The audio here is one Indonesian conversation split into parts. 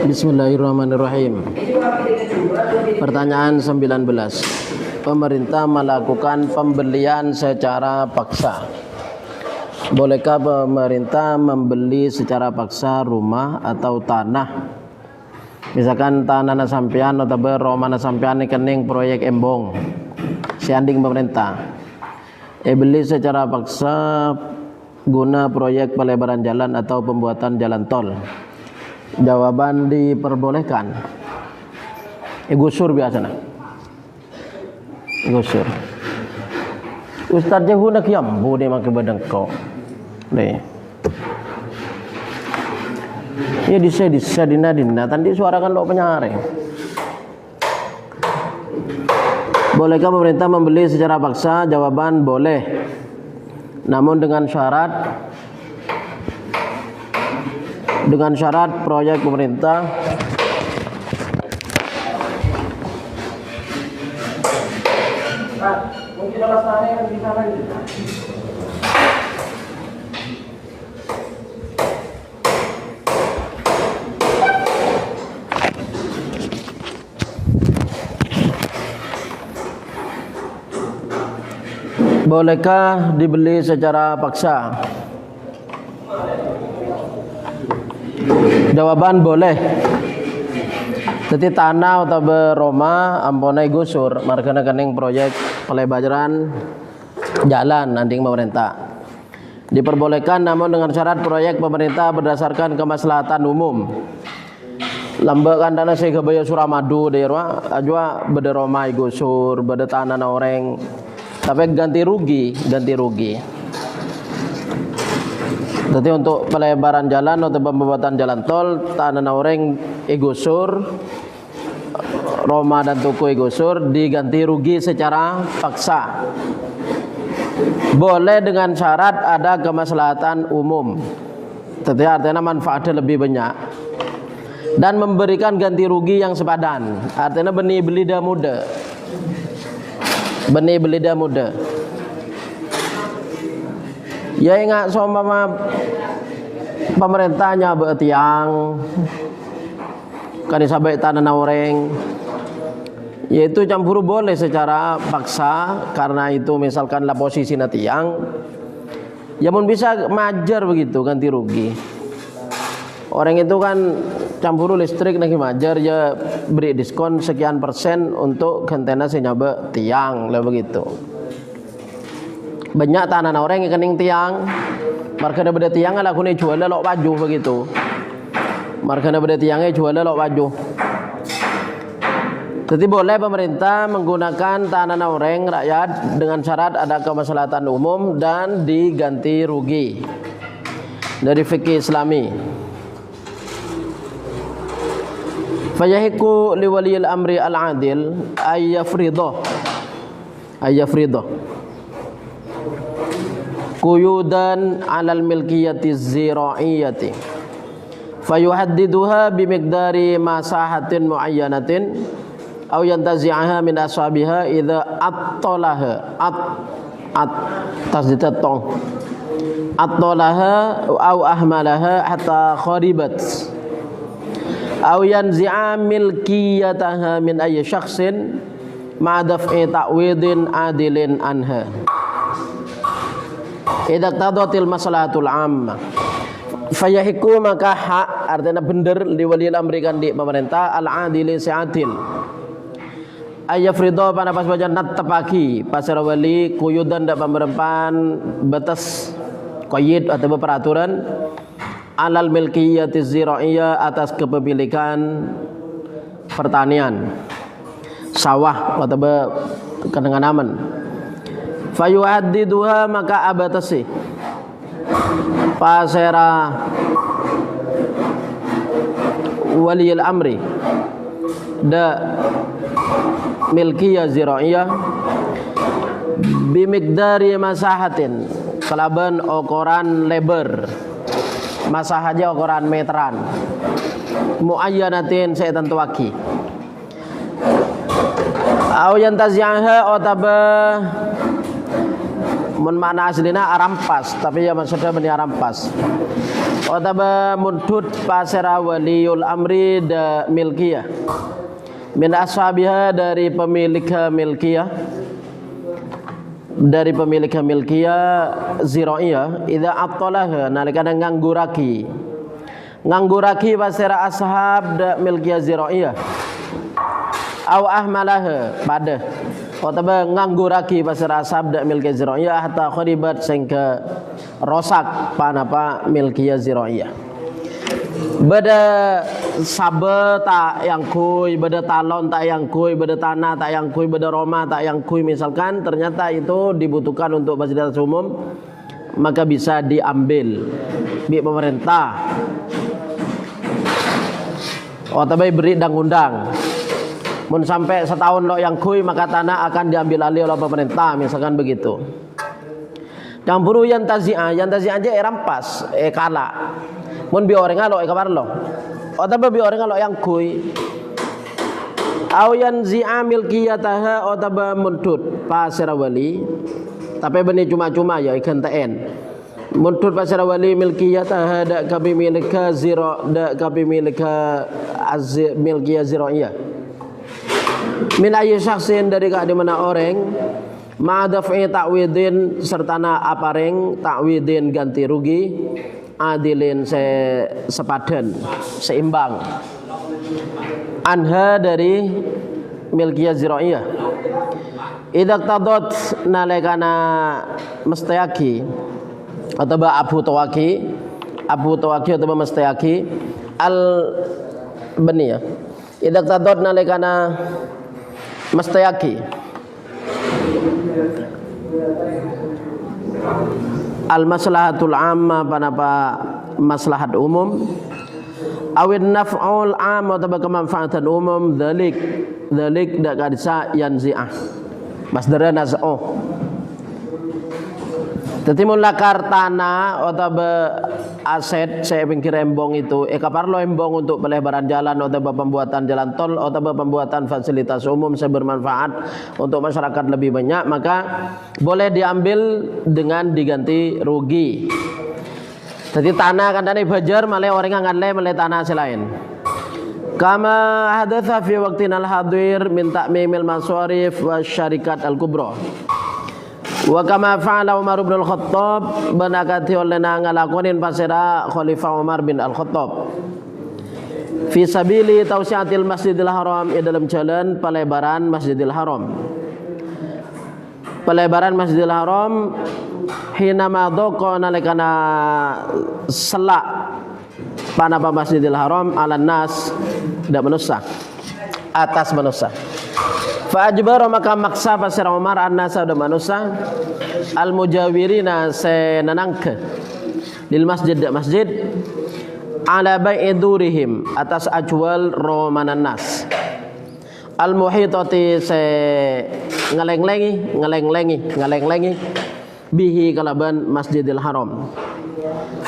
Bismillahirrahmanirrahim. Pertanyaan 19. Pemerintah melakukan pembelian secara paksa. Bolehkah pemerintah membeli secara paksa rumah atau tanah? Misalkan tanah na sampean atau rumah na sampean kening proyek embong. Sianding pemerintah. Beli secara paksa guna proyek pelebaran jalan atau pembuatan jalan tol. Jawaban diperbolehkan. Gusur biasanya. Gusur. Ustaz je nak yambu dia makan badangkau. Deh. Ya disa dina tadi suarakan lo penyaring. Bolehkah pemerintah membeli secara paksa? Jawaban boleh. Namun dengan syarat proyek pemerintah mungkin alasannya kan bisa lagi. Bolehkah dibeli secara paksa? Jawaban boleh. Jadi tanah atau beroma amponai gusur markana kening proyek pelebaran jalan nanti pemerintah. Diperbolehkan namun dengan syarat proyek pemerintah berdasarkan kemaslahatan umum. Lambakan dana saya kebaya Suramadu daerah ajwa beda roma gusur beda tanah na orang. Tapi ganti rugi. Jadi untuk pelebaran jalan atau pembuatan jalan tol tanah orang igusur, Roma dan toko igusur diganti rugi secara paksa. Boleh dengan syarat ada kemaslahatan umum. Jadi artinya manfaatnya lebih banyak. Dan memberikan ganti rugi yang sepadan. Artinya benih belida muda. Ya ingat sama pemerintahnya tiang kan disabai tanah orang, yaitu campur boleh secara paksa karena itu misalkan lah posisi na tiang, ya pun bisa majar begitu ganti rugi. Orang itu kan campur listrik nanti majar ya beri diskon sekian persen untuk gantena senyabe tiang lah begitu. Banyak tanah orang yang kening tiang, markana beda tiang lah kune jual lok baju begitu. Markana beda tiangnya jual lok baju. Jadi boleh pemerintah menggunakan tanah orang rakyat dengan syarat ada kemaslahatan umum dan diganti rugi dari fikih Islami. Fayahiku liwaliyil amri al-adil ayyafridah quyudan 'alal milkiyati zira'iyyati fayuhaddiduha bimiqdari masahatin muayyanatin aw yantazi'aha min ashabiha idza attalaha tasditatong attalaha aw ahmalaha hatta kharibat aw yanzi'a milkiyataha min ayyi syakhsin ma daf'i ta'widin adilin anha idza qadatil maslahatul ammah fayahiku maka hak artinya bener liwalil amri kan di pemerintah al-adili si'atil ayyafridha pada pas baca natepaki pasar wali kuyudan dak pemberempan batas qayyid atau peraturan alal milkiyati zira'iyyah atas kepemilikan pertanian sawah atau kenenganaman fayuhaddiduha maka abatasi pasera waliyil amri da milkiyah zira'iyyah bimikdari masahatin kelaban ukuran lebar masahaja ukuran meteran muayyanatin saya tentuaki au yantazi'aha ataba mun makna aslina arampas tapi ya maksudnya bani arampas. Otaba mundut pasera waliul amri da milkiyah min ashabiha dari pemilik milkiyah ziraiyah idza attalaha nalikana ngangguraki pasera ashab da milkiyah ziraiyah au ahmalaha pada otaba ngangguraki pasera ashab da milkiyah ziraiyah hatta kharibat sehingga rosak panapa milkiyah ziraiyah. Beda sabe tak yang kui, beda talon tak yang kui, beda tanah tak yang kui, beda Roma tak yang kui misalkan ternyata itu dibutuhkan untuk fasilitas umum maka bisa diambil di pemerintah. Otaba beri undang-undang. Mun sampai setahun lo yang kui maka tanah akan diambil alih oleh pemerintah misalkan begitu. Campuru yang tazi'ah aja rampas kala. Mun bi orang lo kabar lo. Otaba bi orang lo yang kui. Au yan zi'a milkiyataha otaba muntut pasira wali. Tapi benih cuma-cuma ya ikan TN. Muntut pasira wali milkiyataha dak kabi milika zira dak kabi milika milkiyah ziraiyah. Min ayyi syakhsin dari ka di mana orang ma'adafi ta'widin sertana apareng ta'widin ganti rugi adilin sepadan seimbang anha dari milkiyah ziraiyah idza qadot nalikana mustayaki atau abu tawaki atau mustayaki al bani ya idza qadot nalikana mustayaki al maslahatul amma panapa maslahat umum awin naf'ul am atau kemanfaatan umum dzalik dak kadisa yanzi'ah masdara naz'u tetimun lakar tanah atau aset saya pikir embong itu kaparlo embong untuk pelebaran jalan atau pembuatan jalan tol atau pembuatan fasilitas umum bermanfaat untuk masyarakat lebih banyak maka boleh diambil dengan diganti rugi. Jadi tanah kan tadi bajar malah orang nganle malah tanah selain. Kama hadatsa fi waqtina al-hadir min ta'mimil masarif wa syarikat al-kubra. Wa kama fa'ala Umar bin Al-Khattab banakati olehna ngalakonin pasera Khalifah Umar bin Al-Khattab fi sabili tausiatil Masjidil Haram dalam jalan pelebaran Masjidil Haram hina madoko nalikana selak panapa Masjidil Haram ala nas dak manusia atas manusia fa ajbara maka maksa pasir Umar an-nasa da manusia al mujawirina senanangke lil masjid ala bai'i durihim atas ajwal romanan nas al muhitati se ngeleng-lengi bihi kalaban Masjidil Haram.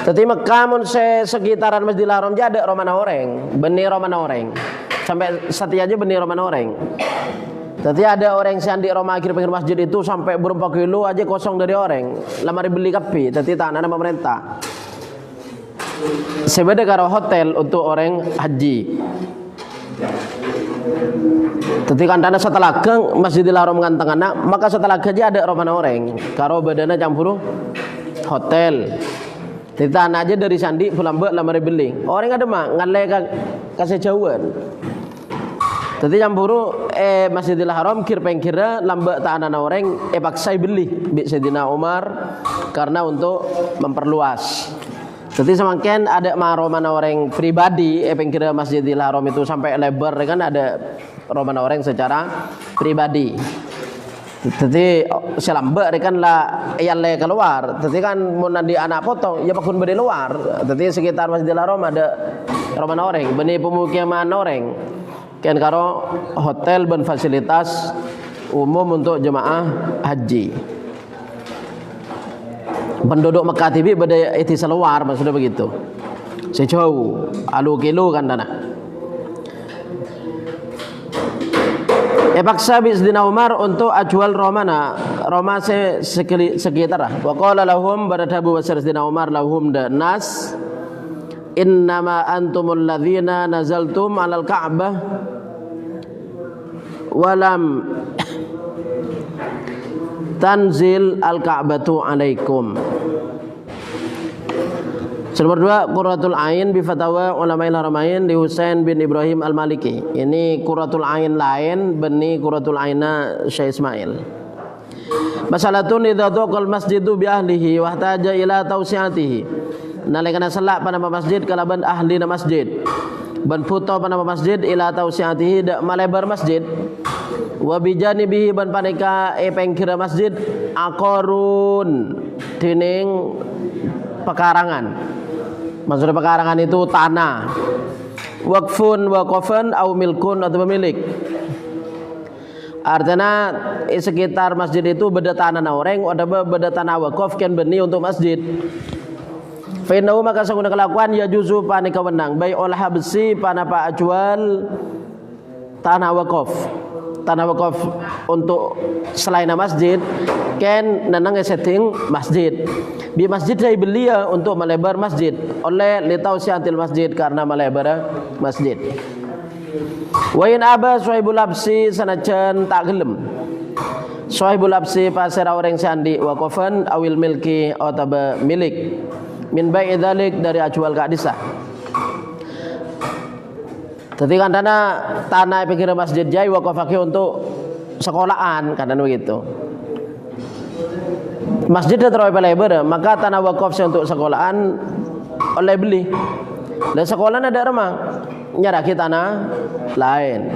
Tetapi Mekah sekitaran Masjidil Haram jadi romana orang, benih romana orang. Sampai sati aja benih romana orang. Tetapi ada orang yang di Roma akhir pinggir masjid itu sampai berapa kilo aja kosong dari orang. Lamari beli kapi, tetapi tanah pemerintah. Sebeda karo hotel untuk orang haji. Tetapi kan tanah setelah ke Masjidil Haram ngantang anak, maka setelah kerja ada romana orang. Karo badana campur hotel. Tetapi tanah aja dari sandi pulang buat lamari beli. Orang ada mah ngalai kasih jauhan. Tetapi campur Masjidil Haram kira lambat tanah orang paksai beli bi Sayyidina Umar karena untuk memperluas. Jadi semakin ada romana orang pribadi pengkira Masjidil Haram itu sampai lebar kan ada romana orang secara pribadi. Jadi selamba kan lah yang le keluar. Jadi kan mau nanti anak potong ya pakun beri luar. Jadi sekitar Masjidil Haram ada romana orang, benih pemukiman orang. Kan karo hotel dan fasilitas umum untuk jemaah haji. Penduduk Mekah TV pada itu seluar maksudnya begitu. Sejauh alu kilo kan tanah. Paksa Sayyidina Umar untuk ajwal romana Roma sekitar lah. Wa qala lahum baradabu wasarsidina Umar lahum da nas innama antumul ladzina nazaltum 'alal Ka'bah walam tanzil al-Ka'batu 'alaikum. Nomor 2 Qurratul Ain bi fatawa ulama'il haramain di Husain bin Ibrahim Al-Maliki. Ini Qurratul Ain lain beni Qurratul Aina Syekh Ismail. Masalatun idza dhaqal masjidu bi ahlihi wa ihtaja ila tawsi'atihi. Nalikana salak pada masjid kalaban ahli na masjid. Ban puto pada masjid ila tawsi'atihi dak malebar masjid. Wa bi janibihi ban panika pengkira masjid aqarun dening pekarangan. Maksudnya pekarangan itu tanah. Waqfun waqafan au milkun atau pemilik. Artinya sekitar masjid itu beda tanah na orang, ada beda tanah waqaf kan beni untuk masjid. Fa innahu maka saguna kelakuan ya juzu panika wenang bai olah besi panapa ajual tanah waqaf. Tanah waqaf untuk selain masjid kan nanang setting masjid. Di masjid saya beli ya untuk melebar masjid oleh litausiatil masjid karena melebar masjid. Wa in aba sahibul absi sanajan tak gelem. Sahibul absi pasir orang sandi waqafan awil milki atau milik min bai dzalik dari ajual kadisa. Jadi kan tanah pinggir masjid jai waqafake untuk sekolahan kadang begitu. Masjid terlalu lebar, maka tanah wakaf untuk sekolahan oleh beli. Dan sekolahan ada rumah nyaraki tanah lain.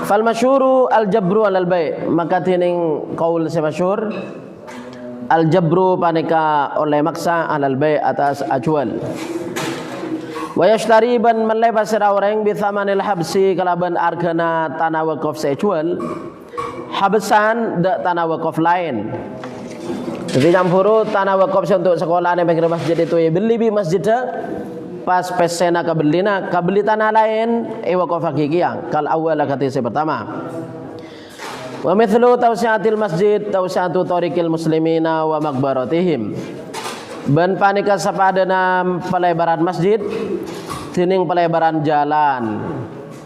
Fal masyhuru al jabru alal bai, maka tining qaul semasyhur al jabru panika oleh maksa alal bai atas ajual. Wa yashtari ban melebas orang bi thamanil habsi kalaban argana tanah wakaf sejual. Habsan dak tanah wakaf lain. Jadi campuru tanah wakaf untuk sekolah yang pinggir masjid itu ya beli bi masjid pas pesena kabeli tanah lain wakaf hakiki yang kal awal kata saya pertama. Wa mithlu tawsi'atil masjid tawsi'atu tariqil muslimina wa maqbaratihim. Ban panika sapadana pelebaran masjid dening pelebaran jalan.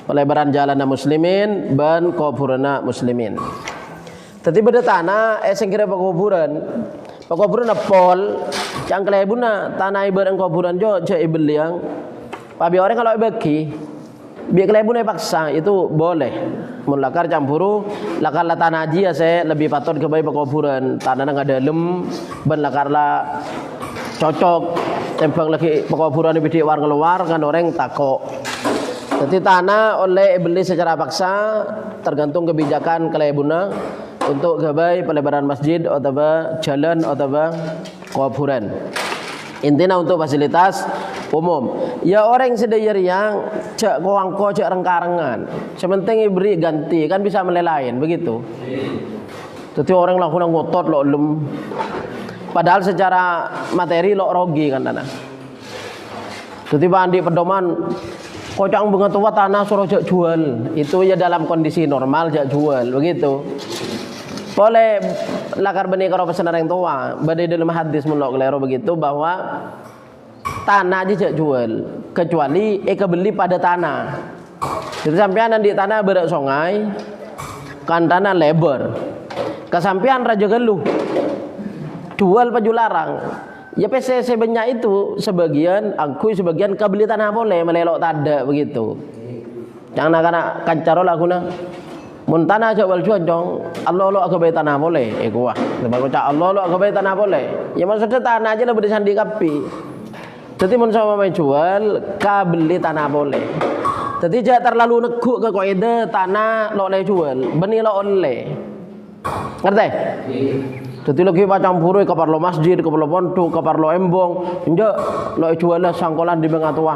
Pelebaran jalan muslimin ban kuburna muslimin. Tadi beda tanah, sing kira pekuburan pol, yang kelebuna tanah ibarat kuburan jo cek ibeli yang, pabi orang kalau bagi, biar kelebuna paksa itu boleh, mulakar campuru, lakar la tanah aja saya lebih patut ke bayi pekuburan, tanah nggak dalam, ben lakar la cocok, tembang lagi pekuburan di bidi war keluar kan orang takok. Jadi tanah oleh ibeli secara paksa tergantung kebijakan kelebuna. Untuk gabai pelebaran masjid atau jalan atau kuburan. Intinya untuk fasilitas umum. Ya orang sedaya yang cek koangko cek rengkarengan. Sementing beri ganti kan bisa melelain begitu. Jadi orang lakukan ngotot lo lem. Padahal secara materi lo rogi kan tanah. Jadi bandi pedoman kocang bunga tua tanah suruh jak jual. Itu ya dalam kondisi normal jak jual begitu. Boleh lakar benih kalau pesanan yang tua. Badai dalam hadis mulok lero begitu bahwa tanah aja jual kecuali kebeli pada tanah. Jadi sampean di tanah berak sungai kan tanah lebar. Kesampean raja geluh jual paju larang. Ya PCC banyak itu sebagian aku sebagian kebeli tanah boleh melelok tada begitu. Jangan nak kancarol aku na. Mun tanah jawal jual Allah lo aku bayar tanah boleh kuah sebab cak Allah lo aku bayar tanah boleh ya maksudnya tanah aja lebih disandi kapi jadi mun sama mau jual kabeli tanah boleh jadi jangan terlalu neguk ke kaidah tanah lo oleh jual benih lo oleh ngerti jadi lagi macam buru ke parlo masjid ke parlo pondok ke parlo embong injak lo jual sangkolan di bengatua.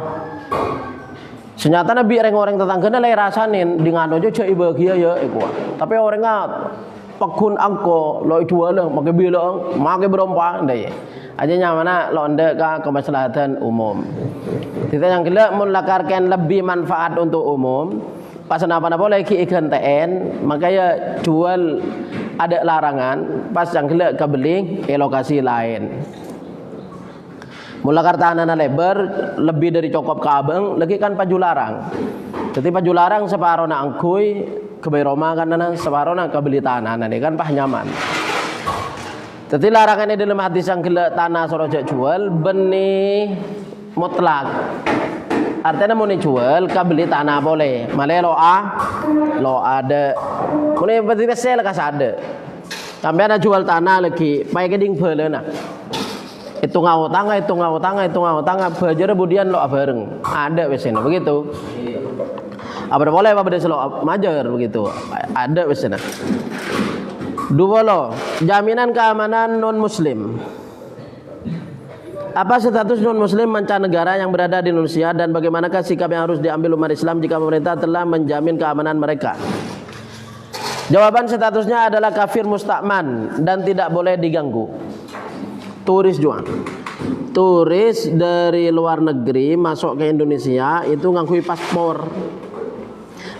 Senyata nabi orang tetangganya lagi rasanin di ngano aja cek bahagia ya ikuah. Tapi orang nggak pekun angko lo jual lah makai bilang makai berompa deh. Aja nyamana lo anda kemaslahatan umum. Kita yang kelak melakarkan lebih manfaat untuk umum. Pas apa boleh ki ikan TN maka ya jual ada larangan pas yang kelak kebeling lokasi lain. Mula kartana lebar lebih dari cokop kabeng lagi kan paju larang. Jadi paju larang separo na angkui ke Roma kan separo na kebeli tanah ini kan pah nyaman. Jadi larangan ini dalam hadis yang kelak tanah sorojak jual benih mutlak. Artinya mau dijual, kabeli tanah boleh. Malah lo ada. Mune berarti sel kas ada. Sampai ada jual tanah lagi, pakai keding belen nah. Itu ngau tangga, bajar kemudian lo bareng. Ada wesena begitu. Apa boleh apa beda selo majar begitu. Ada wesena. Dua lo, jaminan keamanan non muslim. Apa status non-muslim mancanegara yang berada di Indonesia dan bagaimanakah sikap yang harus diambil umat Islam jika pemerintah telah menjamin keamanan mereka? Jawaban statusnya adalah kafir mustakman dan tidak boleh diganggu. Turis juga. Turis dari luar negeri masuk ke Indonesia itu ngangkui paspor.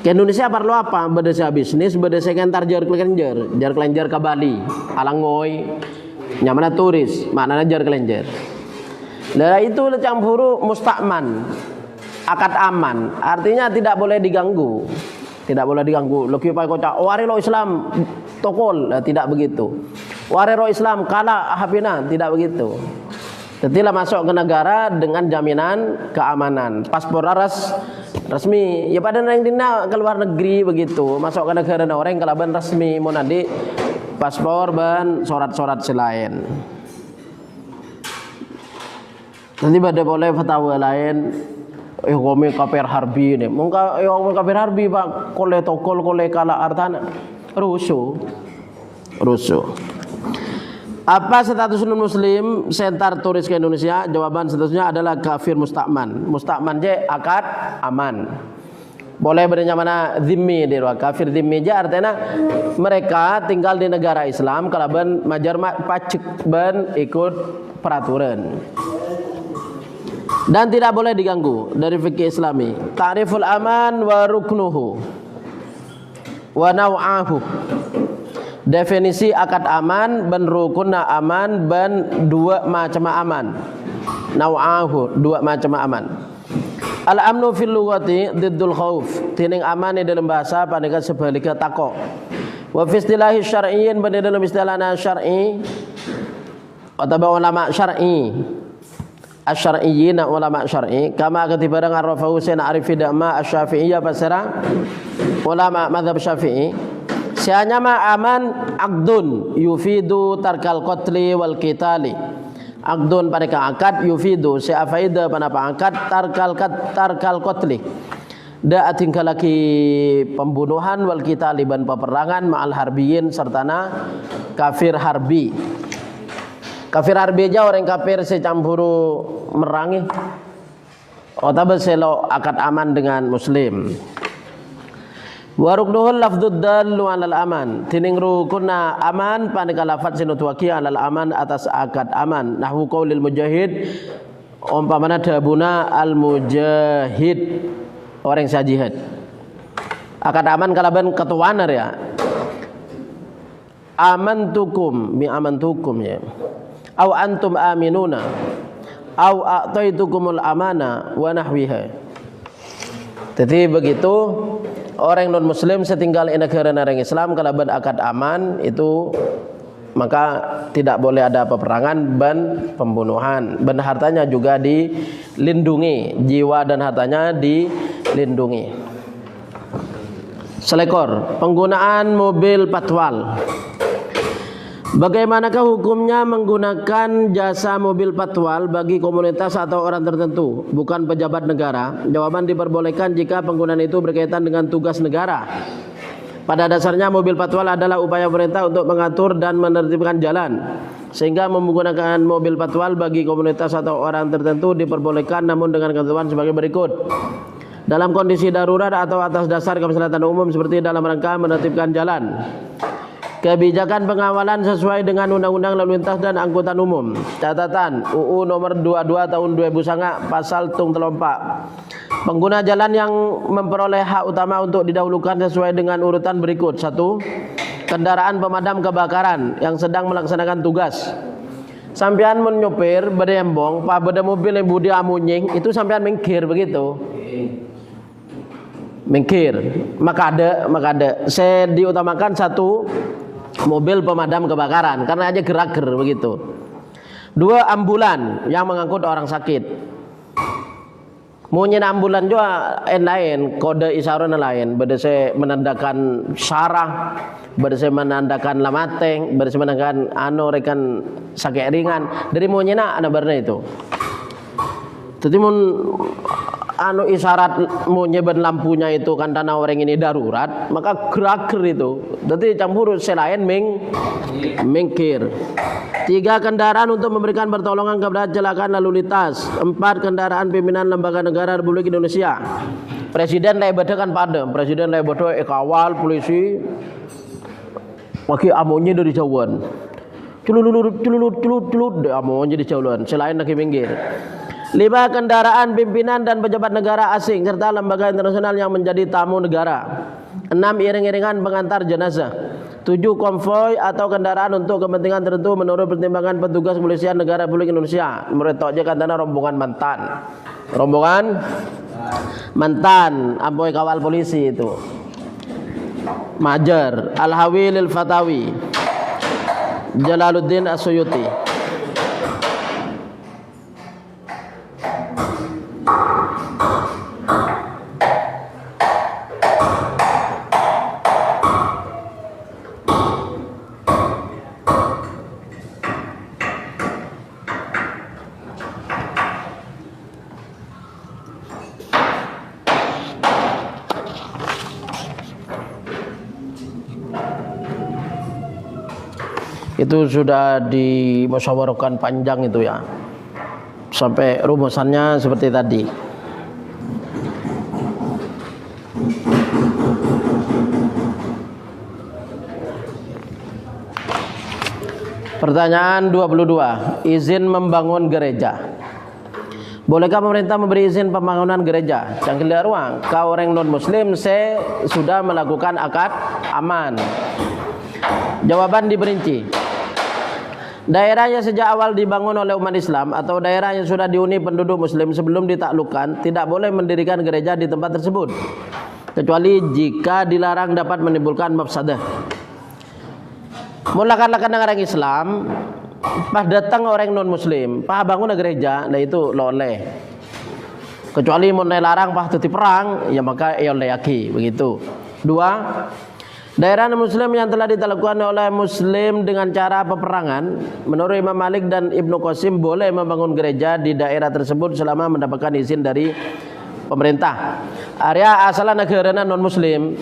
Ke Indonesia perlu apa? Berdesa bisnis, berdesa kentar jar kelenjer ke Bali, alangoy, nyamana turis, maknanya jar kelenjer. Nah itu campuru mustakman, akad aman, artinya tidak boleh diganggu, tidak boleh diganggu. Loki pai kocak, wari lo Islam tokol, nah, tidak begitu. Wari lo Islam kalah hapina, tidak begitu. Tetilah masuk ke negara dengan jaminan keamanan, paspor resmi. Ya pada yang dina ke luar negeri begitu, masuk ke negara orang kalaban resmi, mau nanti paspor dan sorat-sorat selain. Nanti pada boleh fatwa lain, kami kafir harbi ni. Mungkin kami kafir harbi pak, kole tokol kole kala artana, rusuh. Apa status non muslim sentar turis ke Indonesia? Jawaban statusnya adalah kafir mustakman. Mustakman je akad aman. Boleh berenya mana zimmi di luar kafir zimmi je artinya mereka tinggal di negara Islam kalau ben majar pacik ben ikut peraturan. Dan tidak boleh diganggu dari fikih Islami. Ta'riful aman wa ruknuhu wa naw'ahu. Definisi akad aman ben rukunna aman ben dua macam aman. Naw'ahu dua macam aman. Al-amnu fil lughati diddul khauf. Tining aman di dalam bahasa pandekan sebaliknya takok. Wa fi istilahi syar'iyyin ben dalam istilahna syar'i atau ulama syar'i. Asy-syar'iyyina ulama syar'i kama ketibarang arrafahu Husain Arifi Dama Asy-Syafi'iyya pasara ulama mazhab Syafi'i sianya ma aman aqdun yufidu tarkal qatli wal qitali aqdun pada akad yufidu si afaida pada akad tarkal qatli da atingkalaki pembunuhan wal qitali ban peperangan ma'al harbiyin sertana kafir harbi. Kafir harbi aja orang kafir secampuru merangi. Otabe selo akad aman dengan muslim. Waruknuhul lafdzud dallu 'alal aman. Tining rukunna aman panika lafaz sinutwaki 'alal aman atas akad aman. Nahwu qaulil mujahid umpamana dabuna al mujahid orang sajihad. Akad aman kalaban ketuaner ya. Amantukum bi amantukum ya. Au antum aminuna au a'taitukumul amana wa nahwiha. Jadi begitu orang non muslim setinggal di negara Islam kalau berakad aman itu maka tidak boleh ada peperangan dan pembunuhan. Dan hartanya juga dilindungi, jiwa dan hartanya dilindungi. Selekor, penggunaan mobil patwal. Bagaimanakah hukumnya menggunakan jasa mobil patwal bagi komunitas atau orang tertentu, bukan pejabat negara? Jawaban diperbolehkan jika penggunaan itu berkaitan dengan tugas negara. Pada dasarnya mobil patwal adalah upaya pemerintah untuk mengatur dan menertibkan jalan. Sehingga menggunakan mobil patwal bagi komunitas atau orang tertentu diperbolehkan namun dengan ketentuan sebagai berikut. Dalam kondisi darurat atau atas dasar kemaslahatan umum seperti dalam rangka menertibkan jalan. Kebijakan pengawalan sesuai dengan Undang-Undang Lalu Lintas dan Angkutan Umum. Catatan UU nomor 22 tahun 2009 pasal tung telompak. Pengguna jalan yang memperoleh hak utama untuk didahulukan sesuai dengan urutan berikut. 1. kendaraan pemadam kebakaran yang sedang melaksanakan tugas. Sampean menyopir berembong, pak beda mobil yang budi amunying, itu sampean mingkir begitu. Mingkir. Maka ada. Saya diutamakan satu mobil pemadam kebakaran karena aja gerak-ger begitu. 2 ambulan yang mengangkut orang sakit. Munyin ambulan juga lain, kode isyarat lain. Beda saya menandakan syarah, beda saya menandakan lamateng, beda saya menandakan rekan sakit ringan. Dari munyin ana barna itu. Jadi mun isyarat munyin lampunya itu kan tanah orang ini darurat, maka gerak itu. Jadi campur selain mingkir. 3 kendaraan untuk memberikan pertolongan kepada kecelakaan lalu lintas. 4 kendaraan pimpinan lembaga negara Republik Indonesia. Presiden lebeda kan pada, presiden lebeda kawal polisi pakai amunnya dari jauhan. Culut amunnya di jauhan. Selain lagi minggir. 5 kendaraan pimpinan dan pejabat negara asing serta lembaga internasional yang menjadi tamu negara. 6 iring-iringan pengantar jenazah. 7 konvoi atau kendaraan untuk kepentingan tertentu menurut pertimbangan petugas kepolisian negara Republik Indonesia. Menurut toknya katanya rombongan mantan. Rombongan mantan ampoi kawal polisi itu. Majer, Al-Hawi lil Fatawi, Jalaluddin As-Suyuti. Itu sudah dimusyawarahkan panjang itu ya, sampai rumusannya seperti tadi. Pertanyaan 22, izin membangun gereja. Bolehkah pemerintah memberi izin pembangunan gereja? Cangkil ruang. Kau orang non muslim, saya sudah melakukan akad aman. Jawaban diperinci. Daerah yang sejak awal dibangun oleh umat Islam atau daerah yang sudah dihuni penduduk muslim sebelum ditaklukkan tidak boleh mendirikan gereja di tempat tersebut kecuali jika dilarang dapat menimbulkan mafsadah. Mulakan orang Islam pas datang orang non muslim pas bangun gereja, nah itu loleh. Kecuali mau larang pas tuti perang, ya maka ya oleh yaki begitu. 2. Daerah muslim yang telah ditaklukkan oleh muslim dengan cara peperangan, menurut Imam Malik dan Ibnu Qasim boleh membangun gereja di daerah tersebut selama mendapatkan izin dari pemerintah. Area asal negara non muslim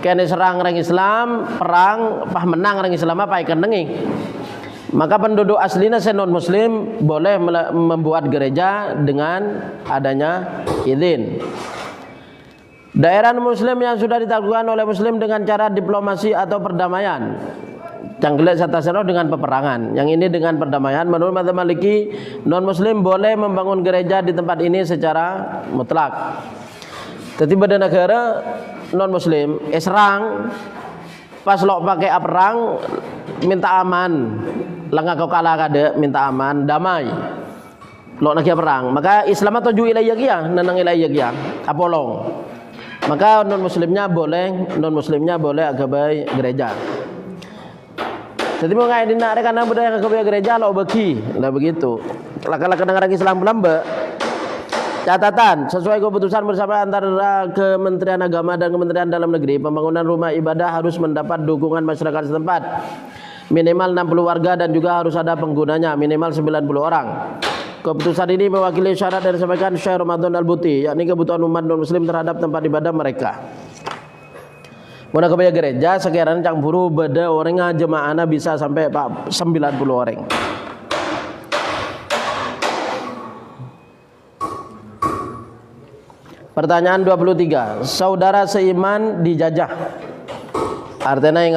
kene serang orang Islam, perang, pah menang orang Islam apa ikan nengi. Maka penduduk aslinya non muslim boleh membuat gereja dengan adanya izin. Daerah muslim yang sudah ditaklukkan oleh muslim dengan cara diplomasi atau perdamaian. Canggelet satasero dengan peperangan. Yang ini dengan perdamaian. Menurut mazhab Maliki, non muslim boleh membangun gereja di tempat ini secara mutlak. Jadi pada negara non muslim serang pas lo pakai perang minta aman. Langkah kau kalah kada minta aman, damai. Lo nak perang. Maka Islam atau ju ilayah kia, nenang ilayah kia, apolong. Maka non muslimnya boleh agabai gereja. Jadi mau ngai dina karena budaya agabai gereja lo bagi lah begitu. Laka-laka negara Islam lambe. Catatan sesuai keputusan bersama antara Kementerian Agama dan Kementerian Dalam Negeri, pembangunan rumah ibadah harus mendapat dukungan masyarakat setempat. Minimal 60 warga dan juga harus ada penggunanya minimal 90 orang. Keputusan ini mewakili syarat yang disampaikan Syekh Ramadan Al-Buti, yakni kebutuhan umat non-muslim terhadap tempat ibadah mereka. Muna kebaya gereja sekiranya campuru beda orang jemaahnya bisa sampai 90 orang. Pertanyaan 23. Saudara seiman dijajah. Artinya yang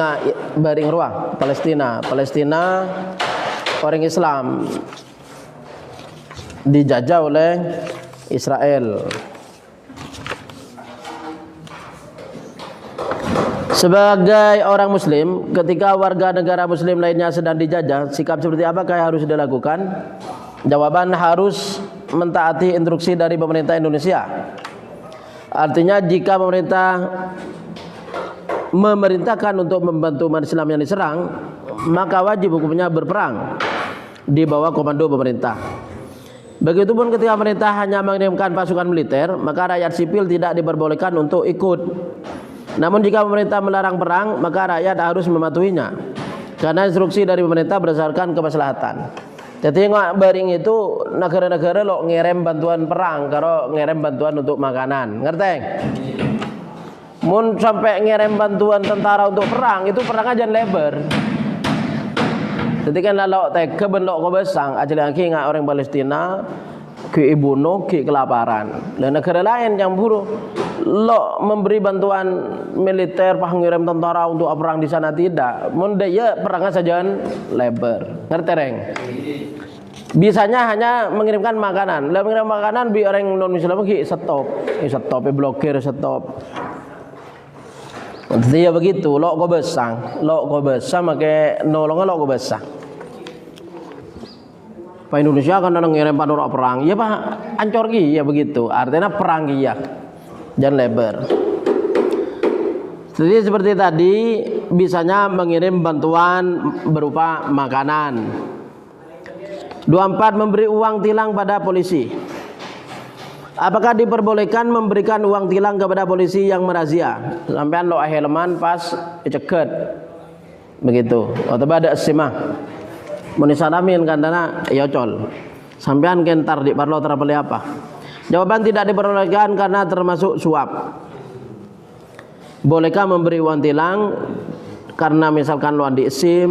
baring ruang Palestina orang Islam dijajah oleh Israel. Sebagai orang muslim, ketika warga negara muslim lainnya sedang dijajah, sikap seperti apakah yang harus dilakukan? Jawaban, harus mentaati instruksi dari pemerintah Indonesia. Artinya jika pemerintah memerintahkan untuk membantu umat Islam yang diserang, maka wajib hukumnya berperang di bawah komando pemerintah. Begitupun ketika pemerintah hanya mengirimkan pasukan militer, maka rakyat sipil tidak diperbolehkan untuk ikut. Namun jika pemerintah melarang perang, maka rakyat harus mematuhinya, karena instruksi dari pemerintah berdasarkan kemaslahatan. Jadi bering itu negara-negara lo ngirim bantuan perang, kalau ngirim bantuan untuk makanan, ngerti? Mun sampai ngirim bantuan tentara untuk perang, itu perang aja lebar. Jadi kan lalu tega bentuk kebesang, aja lagi nggak orang Palestina ke ibuno ke kelaparan. Dan negara lain yang buruk lo memberi bantuan militer, ngirim tentara untuk perang di sana tidak. Mun dia perangnya saja lebar, ngerti reng? Bisanya hanya mengirimkan makanan. Lalu mengirim makanan bi orang non Muslim lagi stop, blokir stop. Jadi ya begitu, lo kebesang make nolongnya lo kebesang. Pak Indonesia kan ngirim panora perang, ya pak, ancor gi ya begitu. Artinya perang gi ya, jangan lebar. Jadi seperti tadi, bisanya mengirim bantuan berupa makanan. 24, memberi uang tilang pada polisi. Apakah diperbolehkan memberikan uang tilang kepada polisi yang merazia? Sampean lo helman pas ceket begitu, atau ada esimah menisalamin kandana yocol. Sampean kentar di parlo terapeli apa? Jawaban, tidak diperbolehkan karena termasuk suap. Bolehkah memberi uang tilang karena misalkan lo andi SIM,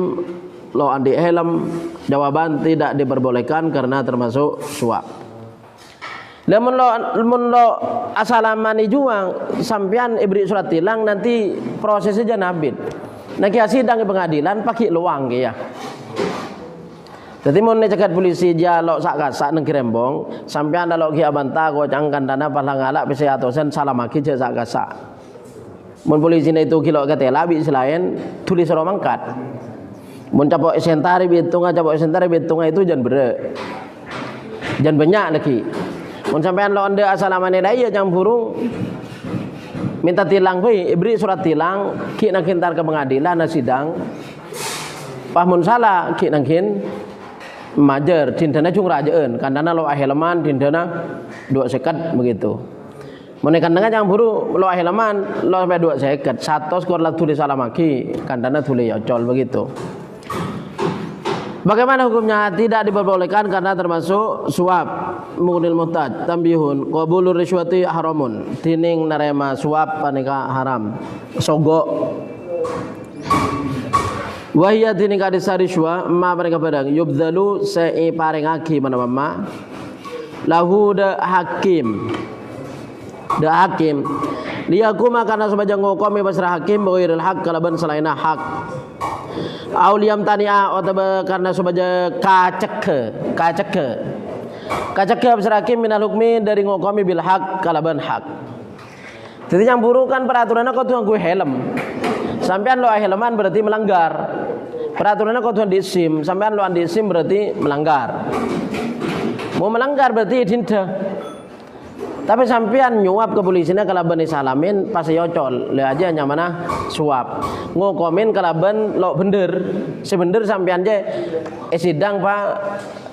lo andi helm? Jawaban, tidak diperbolehkan karena termasuk suap. Lamun lo asalamani juang sampean ibri surat tilang, nanti prosesnya janabin. Nah kia sidang di pengadilan pakai luang ya. Jadi mun cegat polisi dia lo sak nang kirembong, sampean lo kia bantah ko cangkan dana palangalak bisa atosen salamaki je sak gasak. Mun polisi itu kilo ketela bi selain tulis ro mangkat. Mun capok sentari bitunga itu jan bere. Jan banyak lagi. Mun sampean lo ande asalamane daya jang burung minta tilang we ibri surat tilang ki nang kintar ke pengadilan na sidang. Pahmun salah ki nang kin majer dindana cung rajeun kandana lo aheleman dindana 2 sekat begitu. Mun kandana jang buru lo aheleman lo sampai 2 sekat 100 skor la tulis salamaki kandana tulis yocol begitu. Bagaimana hukumnya? Tidak diperbolehkan karena termasuk suap. Munil muhtad tambihun qabulur riswati haramun. Tining narema suap panika haram. Sogok. Wahia tining kadisa riswa ma panika padang yubdalu sei parengaki manama lahu da hakim. Da hakim liyakuma kana sabajang ngokomi pasrah hakim bawiril hak kalaban selaina hak. Auliam tania atau karena sebaja kaceke berseraki minal hukmi dari ngokomi bil hak kalaban hak. Jadi yang buruk kan peraturannya kau tuh gue helm, sampean lo helman berarti melanggar. Peraturannya kau tuh di SIM, sampean lo andi SIM berarti melanggar. Mau melanggar berarti tinta. Tapi sampean nyuap ke polisinya kalaban disalamin pas yocol, le aja nyamana suap. Ngokomin kalaban lo bener, sebender sampean je sidang pak,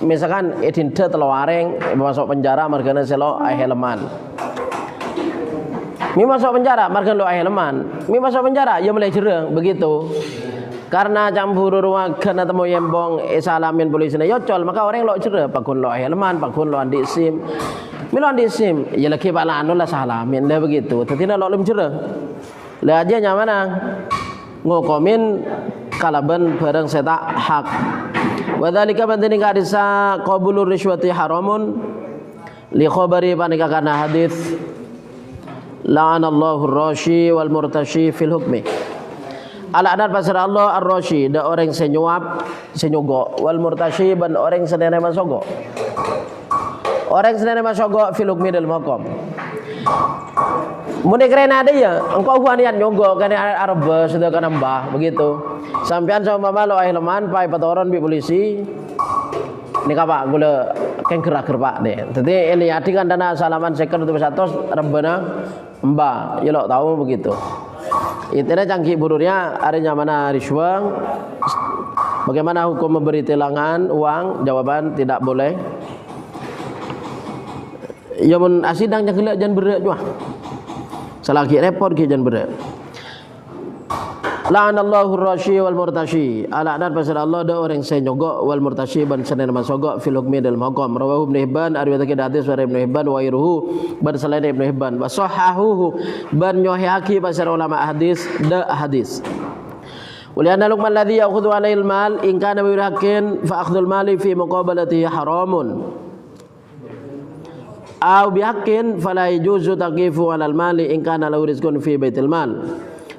misalkan edinte telowareng masuk penjara margana selo aheleman. Mi masuk penjara margana lo aheleman. Mi masuk penjara ya mulai jereng begitu. Karena campur ruang kena temu yembong salamin polisinya yocol, maka orang lo jereng pakun lo aheleman, pakun lo andi SIM. Milon di SIM, ya laki bala anu lah salamin dah begitu. Tidak lo lem cerah. Lah aja nyamana ngokomin kalaban bareng seta hak. Wadhalika bantini kadisa qabulur riswati haramun li khabari panika kana hadis la'anallahu ar-rashi wal murtashi fil hukmi. Ala-adat pasar Allah ar-rashi da orang senyuap senyogok wal murtashi ban orang senene masogok. Orang senene masogok fil hukmi dalam hukum. Mun keren ada ya, engkau huanian nyogok kan arba sudah kan mbah begitu. Sampean sama mama lo leman pai patoron bi polisi. Ini kapak gula kan gerak pak deh. Jadi ini adi kan dana salaman second untuk satu rebana mbah. Ya lo tahu begitu. Itulah canggih bururnya ada mana riswah. Bagaimana hukum memberi tilangan uang? Jawaban tidak boleh. Ya mun asidang jangan jangan berat juga. Selagi repot ke jangan berat. La'anallahu ar-rashi wal murtashi. Alaknat pasal Allah ada orang yang nyogok wal murtashi ban sanen masogok fil hukmi dalam hukum. Rawahu Ibnu Hibban riwayat hadis dari Ibnu Hibban wa iruhu ban selain Ibnu Hibban wa sahahuhu ban nyohaki pasal ulama hadis da hadis. Walianna luqman alladhi ya'khudhu 'alaihi al-mal in kana bi haqqin fa akhdhu al-mali fi muqabalatihi haramun. Aw bi haqqin fala yajuzu taqifu 'ala al-mali in kana lahu rizqun fi baitil mal.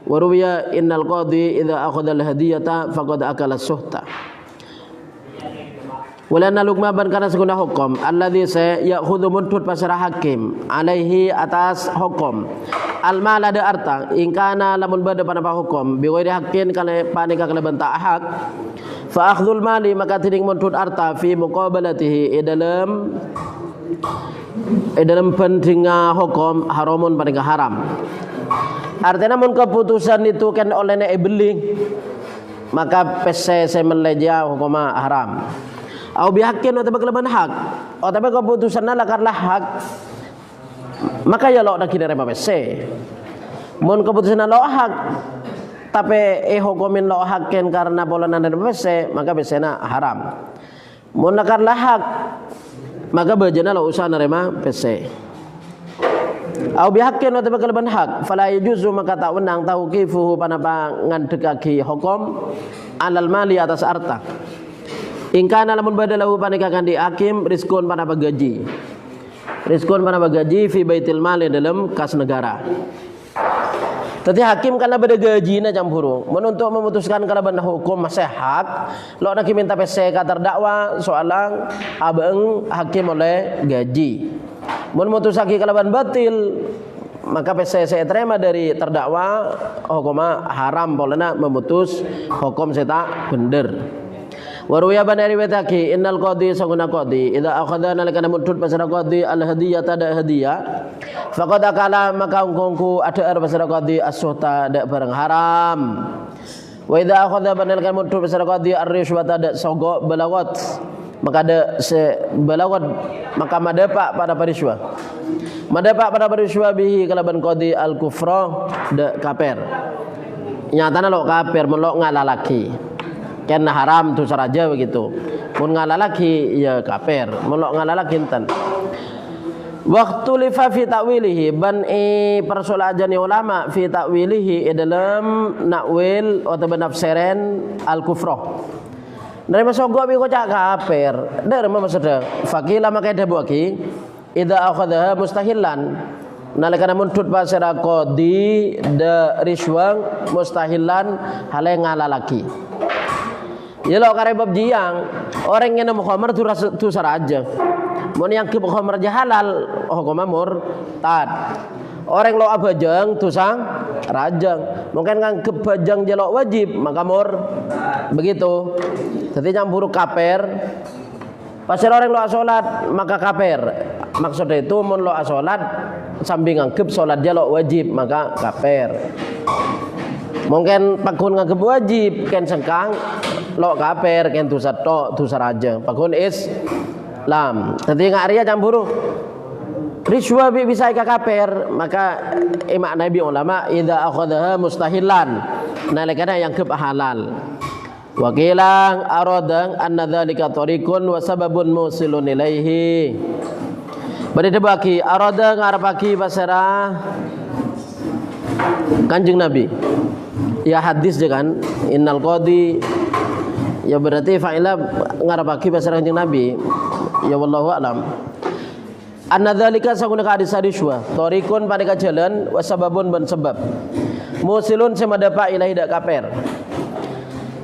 Wa ruwiya innal qadi idza akhadha al-hadiyata faqad akala as-suhta. Walianna luqman ban kana seguna hukum alladhi ya'khudhu muntut pasara hakim alaihi atas hukum al-mal ada arta in kana lamun bada panapa hukum bi ghairi haqqin kale panika kale bentak hak fa akhdhul mali maka tiding muntut arta fi muqabalatihi dalam pentinga hukum haramun panika haram. Artinya mun keputusan itu kan oleh nek beling maka pese meleja hukuma haram. Au bihaqqin atau keleban hak. Atau keputusanna lakarlah hak. Maka ya lo nak kira apa pese. Mun keputusanna lo hak tapi hukumin lo hakken karena bolanan dan pese maka pesena haram. Mun lakarlah hak maka bajana lo usah nerima pese. Au bihaqqin atau keleban hak fala yajuzu maka tak wenang tauqifuhu panapa ngandekake hukum alal mali atas harta. Ingkana lamun badalahu panikakan di hakim rizkun panapa gaji. Rizkun panapa gaji fi baitil mali dalam kas negara. Tadi hakim kana beda gaji na campuru. Untuk memutuskan kana benda hukum masih hak, lo nak minta pese ka terdakwa soalan abeng hakim oleh gaji. Mun mutusaki kalaban batil maka pese saya terima dari terdakwa hukum haram bolehna memutus hukum seta bener. Waruya ban riwayataki innal qadi saguna qadi idza akhadha nalikana mudud pasara qadi al hadiyah tada hadiah faqad akala maka ungkungku ada pasara qadi as-suhta ada barang haram. Wa idza akhadha nalikana mudud pasara qadi ar-rishwat ada sogok balawat maka ada balawat maka madapak pada pariswa. Madapak pada pariswa bihi kalaban qadi al-kufra de kafir. Nyatana lo kafir melok ngalalaki. Karena haram tu saraja begitu. Mun ngalalaki ya kafir, melok ngalalaki enten. Waktu lifa fi ta'wilihi ban persoalan ulama fi ta'wilihi dalam nakwil atau penafsiran al-kufrah. Dari masogok bi kocak kafir. Dari maksudnya fakila maka ada buaki idza akhadha mustahilan. Nalikana muntut pasara qadi de riswang mustahilan hale ngalalaki. Ya lo karebab jiang orang yang khamar tu saraja. Mun yang ke khamar halal hukum murtad. Orang lo abajang tu sang rajang. Mungkin kan kebajang jelok wajib maka mur begitu. Jadi campur kafir. Pasal orang lo salat maka kafir. Maksudnya itu mun lo salat sambil nganggep salat jelok wajib maka kafir. Mungkin pakun nganggep wajib kan sengkang lo kafir kan tu sato tu saraja. Pakun Islam. Jadi ngaria campur riswa bisa ka kafir maka makna ulama idza akhadha mustahilan nalikana yang keb halal. Wakilang aradang anna dzalika tariqun wa sababun musilun ilaihi. Bade debaki arada ngarepaki basara Kanjeng Nabi. Ya hadis je kan innal qadi ya berarti fa'ila ngarepaki basara Kanjeng Nabi. Ya wallahu a'lam. Anna dzalika saguna hadis hadiswa tariqun pada jalan wa sababun ban sebab musilun semadapa ilahi dak kafir.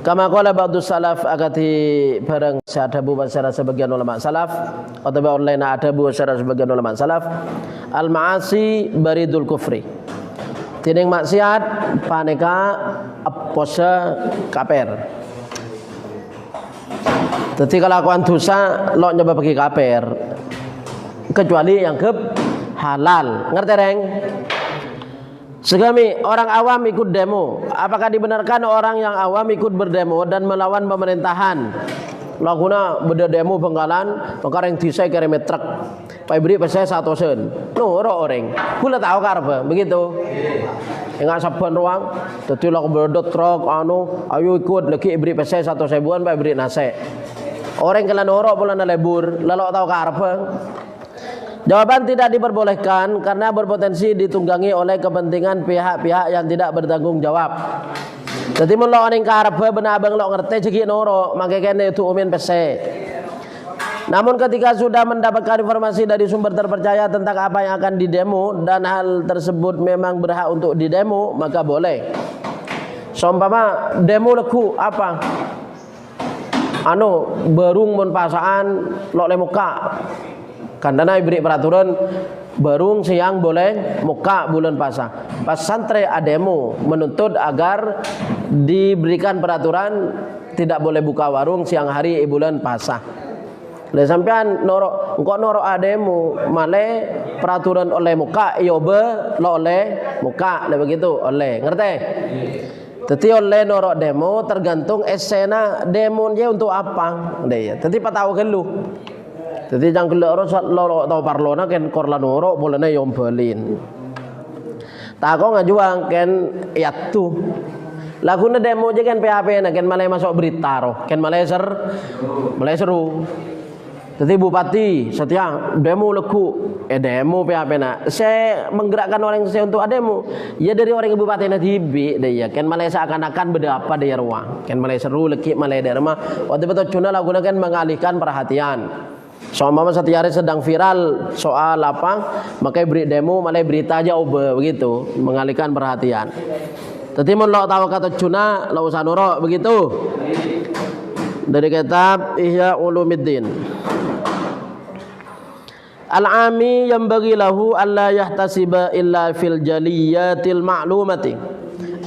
Kama qala ba'du salaf akati barang sadabu masyarakat sebagian ulama salaf atau online adabu masyarakat sebagian ulama salaf al ma'asi baridul kufri. Tining maksiat paneka pose kaper. Jadi kelakuan dosa lo nyoba pergi kaper kecuali yang halal. Ngerti reng? Segami orang awam ikut demo. Apakah dibenarkan orang yang awam ikut berdemo dan melawan pemerintahan? Laguna beda demo Bengkalan, perkara yang disai kira truk. Pak beri pesai 1 sen. Nuro orang. Kula tahu karpa begitu. Enggak saban ruang. Dadi lak berdot truk ayo ikut lagi beri pesai 1 sebuan Pak beri nase. Orang kala nuro pula lebur, lalu tahu karpa. Jawaban tidak diperbolehkan karena berpotensi ditunggangi oleh kepentingan pihak-pihak yang tidak bertanggung jawab. Jadi mun lo ning karepe benabang lo ngerti jeki noro, mangke kene itu umin pese. Namun ketika sudah mendapatkan informasi dari sumber terpercaya tentang apa yang akan didemo dan hal tersebut memang berhak untuk didemo, maka boleh. Seumpama demo leku apa? Berung mun pasaan lo le muka. Karena beri peraturan barung siang boleh muka bulan puasa. Pas santri ademo menuntut agar diberikan peraturan tidak boleh buka warung siang hari bulan puasa. Lah sampean noro ademo male peraturan oleh muka yobe lo oleh muka lah begitu oleh. Ngerti? Jadi oleh noro demo tergantung esena demonya untuk apa. Dia. Jadi patau gelu. Jadi jangan keloro lo tau parlona ken korlanoro bolehnya yom belin. Tako ngajuang ken yatu. Laguna demo je ken PHP na ken malay masuk berita roh, ken malay seru. Jadi bupati setia demo leku, demo PHP na. Saya menggerakkan orang saya untuk demo. Ya dari orang bupati na tibi dia ken malay seakan-akan beda apa dia ruang. Ken malay seru leki malay derma. Waktu betul cuna laguna ken mengalihkan perhatian. Soalnya setiap hari sedang viral soal apa, makanya beri demo, malah berita aja begitu, mengalihkan perhatian. Tapi mau lo tahu kata cuna, lo usah nurok begitu. Dari kitab Ihya Ulumuddin. Al-ami yang bagi lahu alla yahtasiba illa fil jaliyatil ma'lumati.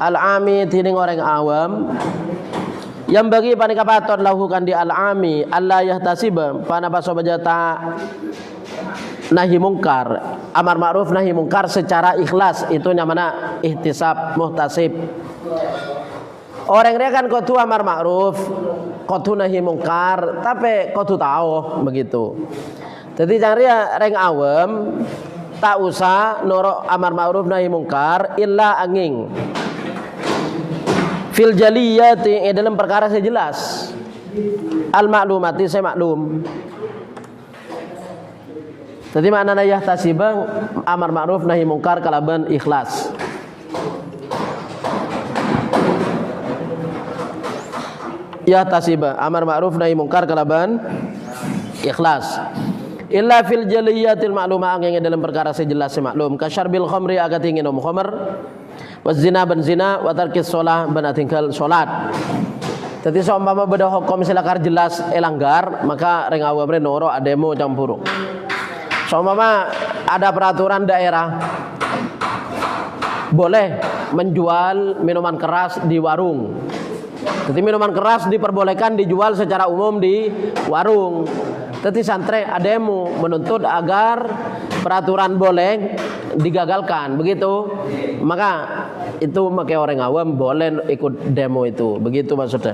Al-ami tining orang awam. Yang bagi panika paton lakukan di al-ami Allah yahtasiba pana paso bajata nahi mungkar amar ma'ruf nahi mungkar secara ikhlas itu namanya ihtisab muhtasib. Orang dia kan kudu amar ma'ruf kudu nahi mungkar tapi kudu tahu begitu. Jadi cari reng awam tak usah noro amar ma'ruf nahi mungkar illa angin fil jaliyati dalam perkara saya jelas al maklumati saya maklum. Jadi maknanya yahtasibang amar ma'ruf nahi mungkar kalaban ikhlas. Yahtasiba amar ma'ruf nahi mungkar kalaban ikhlas. Illa fil jaliyatil ma'lumah yang dalam perkara saya jelas saya maklum. Kasyarbil khamri agak tinggi nom khamr. Wazina ben zina wa tarkis shalah ben tinggal salat. Jadi seumpama beda hukum silakar jelas elanggar maka reng awam noro ademo campur. Seumpama ada peraturan daerah boleh menjual minuman keras di warung. Jadi minuman keras diperbolehkan dijual secara umum di warung. Jadi santri ademo menuntut agar peraturan boleh digagalkan begitu. Maka itu makai orang awam boleh ikut demo itu. Begitu maksudnya.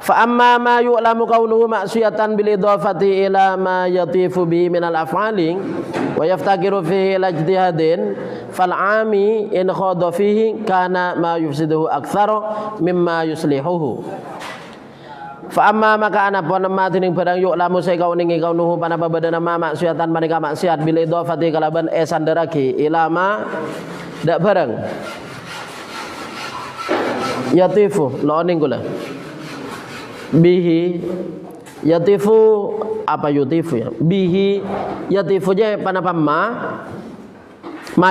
Fa amma ma yu'lamu kaunuhu ma'siyatan bil idhafati ila ma yatifu bi min al af'ali wa yaftakiru fihi ila ijtihadin fal 'ami in khadha fihi kana ma yufsiduhu aktsara mimma yuslihuhu. Fa amma maka ana pon ma tining barang yu'lamu saya kauningi kaunuhu panapa badana ma maksiatan manika maksiat bil idhafati kalaban sandaraki ila ma dak barang yatifu loning kula bihi yatifu apa yutifu ya bihi yatifu je panapa ma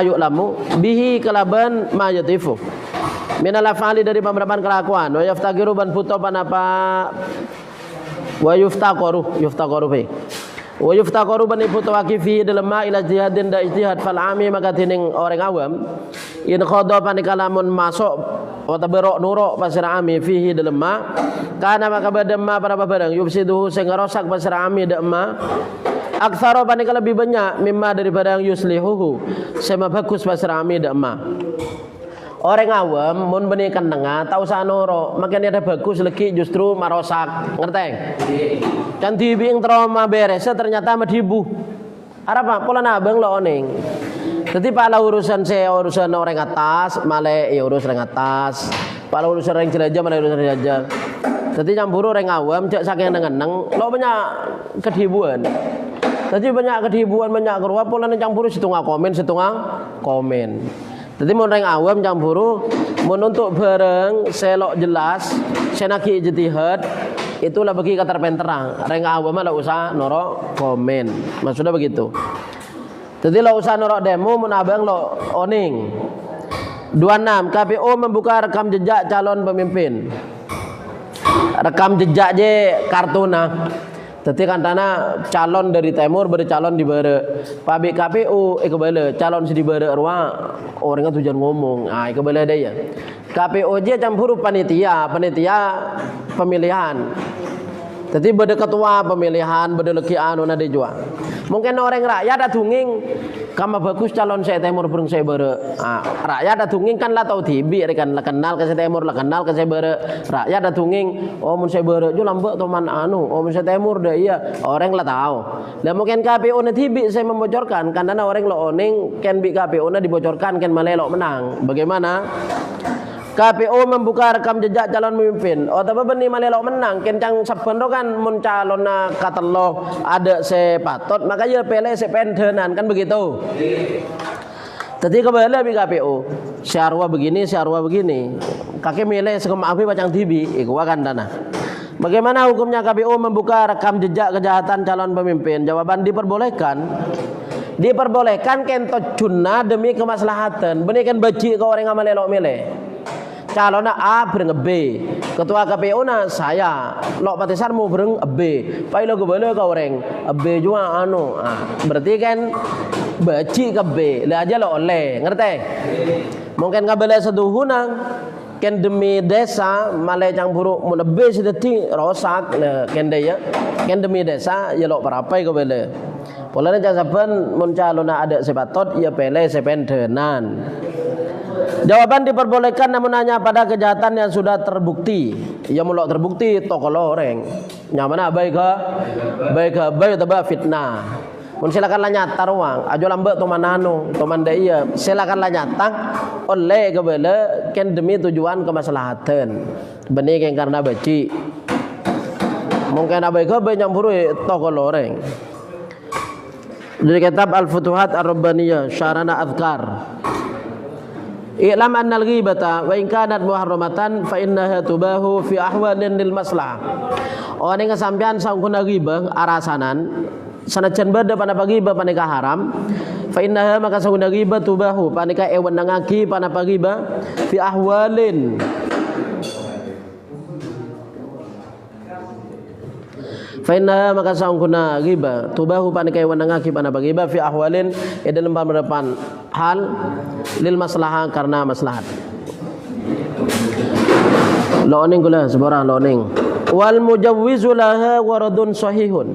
yu'lamu bihi kalaban ma yatifu minal af'ali dari pemberapaan kelakuan, wa yaftakiru ban butuh panapa, wa yuftaqaru fi wa yuftaqaru ban butuh wakifi dalam ma ila jihadin da ijtihad fal ami maka tining orang awam in khadha panikalamun masuk wa tabarok nuruk pasir ami fihi dalam ma kana maka badam ma para barang yufsiduhu sing ngerosak pasir ami dak ma aktsara panika lebih banyak mimma daripada yang yuslihuhu sama bagus pasir ami dak ma. Orang awam mun benikan tengah tahu sanoro makanya ada bagus lagi justru marosak ngerti kan tibi yang trauma beres ternyata madibu apa pola nabang lo oning jadi pala urusan orang atas malah ya urus orang atas pala urusan orang jelajah malah urusan jelajah jadi campur orang awam cak saking neng lo banyak kedibuan jadi banyak kedibuan banyak keruap pola campur setengah komen jadi mun orang awam campuru mun untuk bareng selok jelas senaki ijtihad itulah bagi keterpenterang orang awam lah usah norok komen maksudnya begitu. Jadi lo usah norok demo mun abang lo oning 26 KPU membuka rekam jejak calon pemimpin rekam jejak je kartuna. Jadi kan tanah calon dari timur bercalon di bare pabrik KPU kebale calon si di bare ruang orangnya tujuan ngomong kebale dia ya KPU je campur panitia pemilihan jadi bade ketua pemilihan bade leki anu nade jua mungkin orang rakyat atunging kama bagus calon saya timur burung saya bare rakyat atunging kan lah tahu tibi rekan lah kenal ke saya timur lah kenal ke saya bare rakyat atunging oh mun saya bare jo lambek teman anu oh mun saya timur dah iya orang lah tahu lah mungkin KPU na tibi saya membocorkan karena orang lo oning ken bi KPU na dibocorkan ken malelok menang bagaimana KPU membuka rekam jejak calon pemimpin. Oh tapi benih malelok menang. Kencang sebenarnya kan mun calon katelo ada sepatot maka ya pilih sependenan kan begitu. Jadi kembali bi KPU. Syarwa begini. Kaki milih sekemafi pacang TV. Iku kan dana. Bagaimana hukumnya KPU membuka rekam jejak kejahatan calon pemimpin? Jawaban diperbolehkan. Diperbolehkan kento junna demi kemaslahatan. Benih kan baci ke orang amal elok milih. Calonnya A bereng B, ketua KPU na saya, lo patisarmu bereng B, pai lo kebalik kau orang B juga anu, berarti kan baci ke B, le aja lo oleh, ngerti? Mungkin kabel seduhunang, kan demi desa malai cang buruk mun B sedeti rosak, kan dia, kan demi desa ya lo perapai kabel. Polanya jangan saban mun calonnya ada sepatot ya pele sependenan. Jawaban diperbolehkan namun hanya pada kejahatan yang sudah terbukti. Ya mulok terbukti tokol orang. Nyamana baik atau fitnah. Mun silakanlah nyata ruang. Ajo lambe to manano, to mandai ya. Silakanlah nyata oleh kebele ken demi tujuan kemaslahatan. Benih yang karena baci. Mungkin abai ke nyampuru tokol orang. Dari kitab Al-Futuhat Ar-Rabbaniyah Syarana Adhkar. I'lam anna al-ghibata wa in kanat muharramatan fa innaha tubahu fi ahwalin lil maslah. Ning sampean sangkuna ghibah arasanan sanajan bada panapa ghibah panika haram fa innaha maka sangkuna ghibah tubahu panika ewenangaki panapa ghibah fi ahwalin fa innaha maka sangkuna ghibah tubahu panika ewenangaki panapa ghibah fi ahwalin dalam beberapa hal lil maslahah karena maslahat. Loning gula seborang loning. Wal mujawwizu laha waradun sahihun.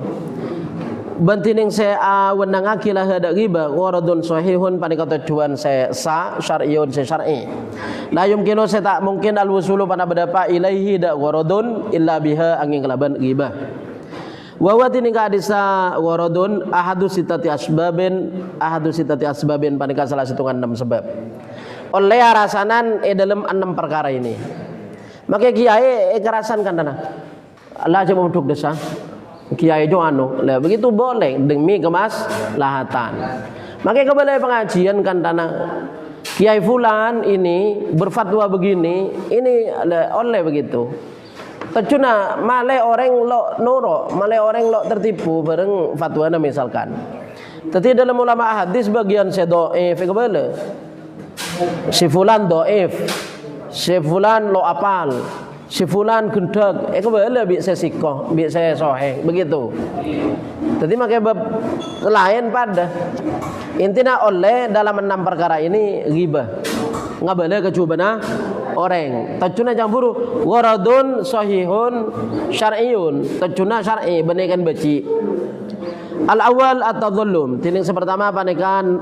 Bantining saya wenangaki laha dak ghibah waradun sahihun panika tujuan saya syar'iyun saya syar'i. La yumkinu saya tak mungkin al wusulu pana bedapa ilaihi dak waradun illa biha angin kelaban ghibah. Wa watini ka hadisa waradun ahadu sitati asbabin panika salah hitungan 6 sebab. Oleh arasanan dalam 6 perkara ini. Maka kiai kerasan kan dana. Allah aja memuduk desa. Kiai jo anu, lah begitu boleh demi kemaslahatan. Maka kembali pengajian kan dana. Kiai fulan ini berfatwa begini, ini oleh begitu. Tercuna malai orang lo nuro, malai orang lo tertipu bareng fatwana misalkan. Tapi dalam ulama hadis bagian saya doif kebala. Si fulan doif. si fulan lo apal, si fulan gendeg, kebele bisa sikoh, bisa soheh, begitu. Jadi makanya bab lain pada intinya oleh dalam 6 perkara ini ghibah, nggak boleh kecubana orang. Tajuna campuru waradun sahihun syar'iyun, tajuna syar'i benekan beci. Al awal atau zulum, tining pertama panikan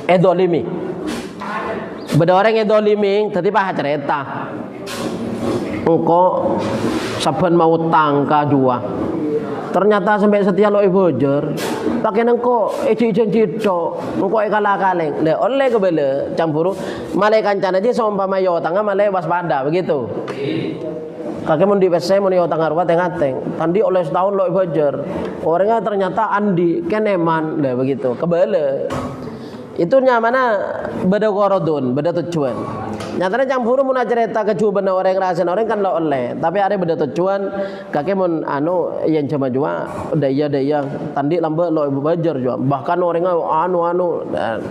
edolimi. Beda orang edolimi, tadi paha cerita. Engkau saben mau tangka jua. Ternyata sampai setia lo bojor, pakai nengko ijen cito, nengko kalah kaleng. Le oleh kebele campuru, malai kancan aja seumpama yo tangga malai waspada begitu. Kakek mau di WC mau yo tangga ruwet teng. Tadi oleh setahun lo bojor, orangnya ternyata Andi keneman, le begitu kebele. Itu nyamana beda korodun, beda tujuan. Nyatanya campur mun cerita kecuban orang rasain orang kan lo oleh, tapi ada beda tujuan. Kakek mun yang cuma jua daya tandi lambe lo bajar jua. Bahkan orangnya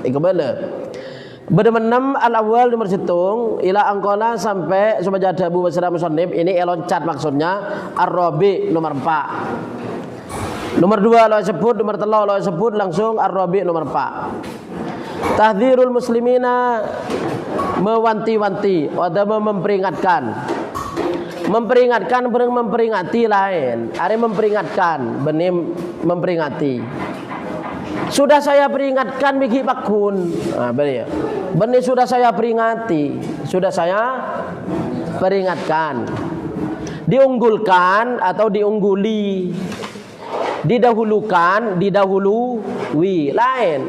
ikebale. Beda menem al awal nomor situng ila angkola sampai subajada Abu Basra musannif ini eloncat maksudnya ar-rabi nomor 4. Nomor 2 lo sebut, nomor 3 lo sebut langsung ar-rabi nomor 4. Tahdzirul muslimina mewanti-wanti atau memperingatkan bareng memperingati lain. Are memperingatkan benih memperingati. Sudah saya peringatkan bagi pakun. Benih sudah saya peringati, sudah saya peringatkan. Diunggulkan atau diungguli, didahulukan, didahului lain.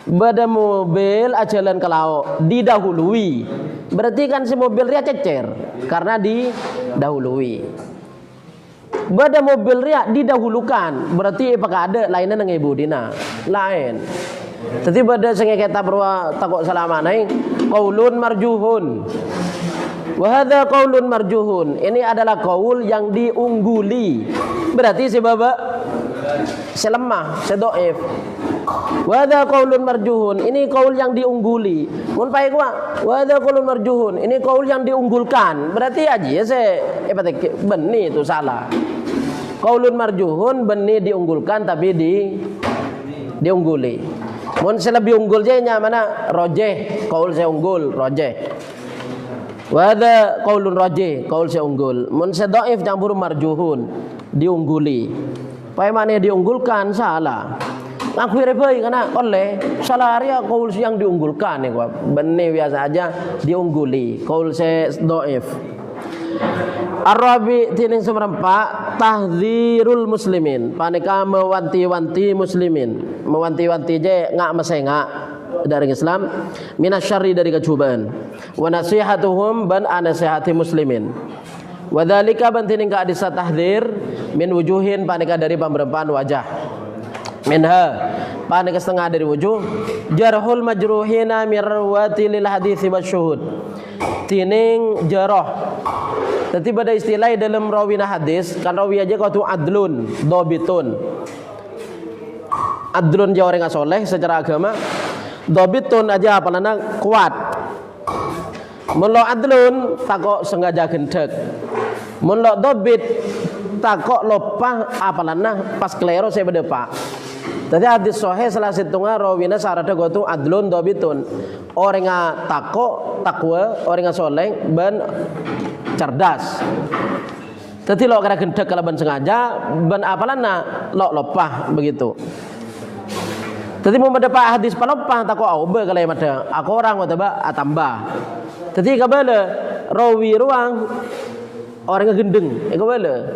Bada mobil jalan ke laut didahului, berarti kan si mobil dia cecer karena didahului. Bada mobil dia didahulukan, berarti apakah ada lainnya nang ibu dina lain. Jadi bada sengketa berwa takut selama naik qaulun marjuhun. Wa hadza qaulun marjuhun. Ini adalah qaul yang diungguli. Berarti si baba selemah, sedoif. Wa hadza qaulun marjuhun, ini qaul yang diungguli. Mun pai gua, wa hadza qaulun marjuhun, ini qaul yang diunggulkan. Berarti aja ya benih itu salah. Qaulun marjuhun benih diunggulkan tapi diungguli. Mun selebih unggul je nya mana rojeh, qaul saya unggul, rojeh. Wa hadza qaulun rojeh, qaul saya unggul. Mun sedhaif campur marjuhun, diungguli. Pai mana diunggulkan salah. Aku rebai karena oleh salah area kaul yang diunggulkan ya gua. Benih biasa aja diungguli. Kaul se dhaif. Arabi tining semerempak tahdzirul muslimin. Panika mewanti-wanti muslimin. Mewanti-wanti je ngak mesengak dari Islam minasyarri dari kecubaan. Wa nasihatuhum ban anasihati muslimin. Wa dzalika ban tining ka adisa tahdzir min wujuhin panika dari pemberempaan wajah. Minha panik setengah dari wujud jarhul majruhina mirwati lil hadithi wasyuhud tining jarah. Jadi pada istilah dalam rawina hadis kan rawi aja kau tu adlun dobitun. Adlun dia orang soleh secara agama, dobitun aja apalana kuat. Melo adlun takok sengaja gendek, melo dobit takok lopah apalana pas klero saya berdepak. Tadi hadis sahih salah satunya rawina sarada gotu adlun dobitun. Orang yang takwa, orang yang soleh ben cerdas. Tadi lo kena gendek kalau ben sengaja ben apalana lo lopah begitu. Tadi mau mendapat hadis palopah takwa aube kalau yang ada aku orang wataba atambah. Tadi kabala rawi ruang orang yang gendeng, kabala.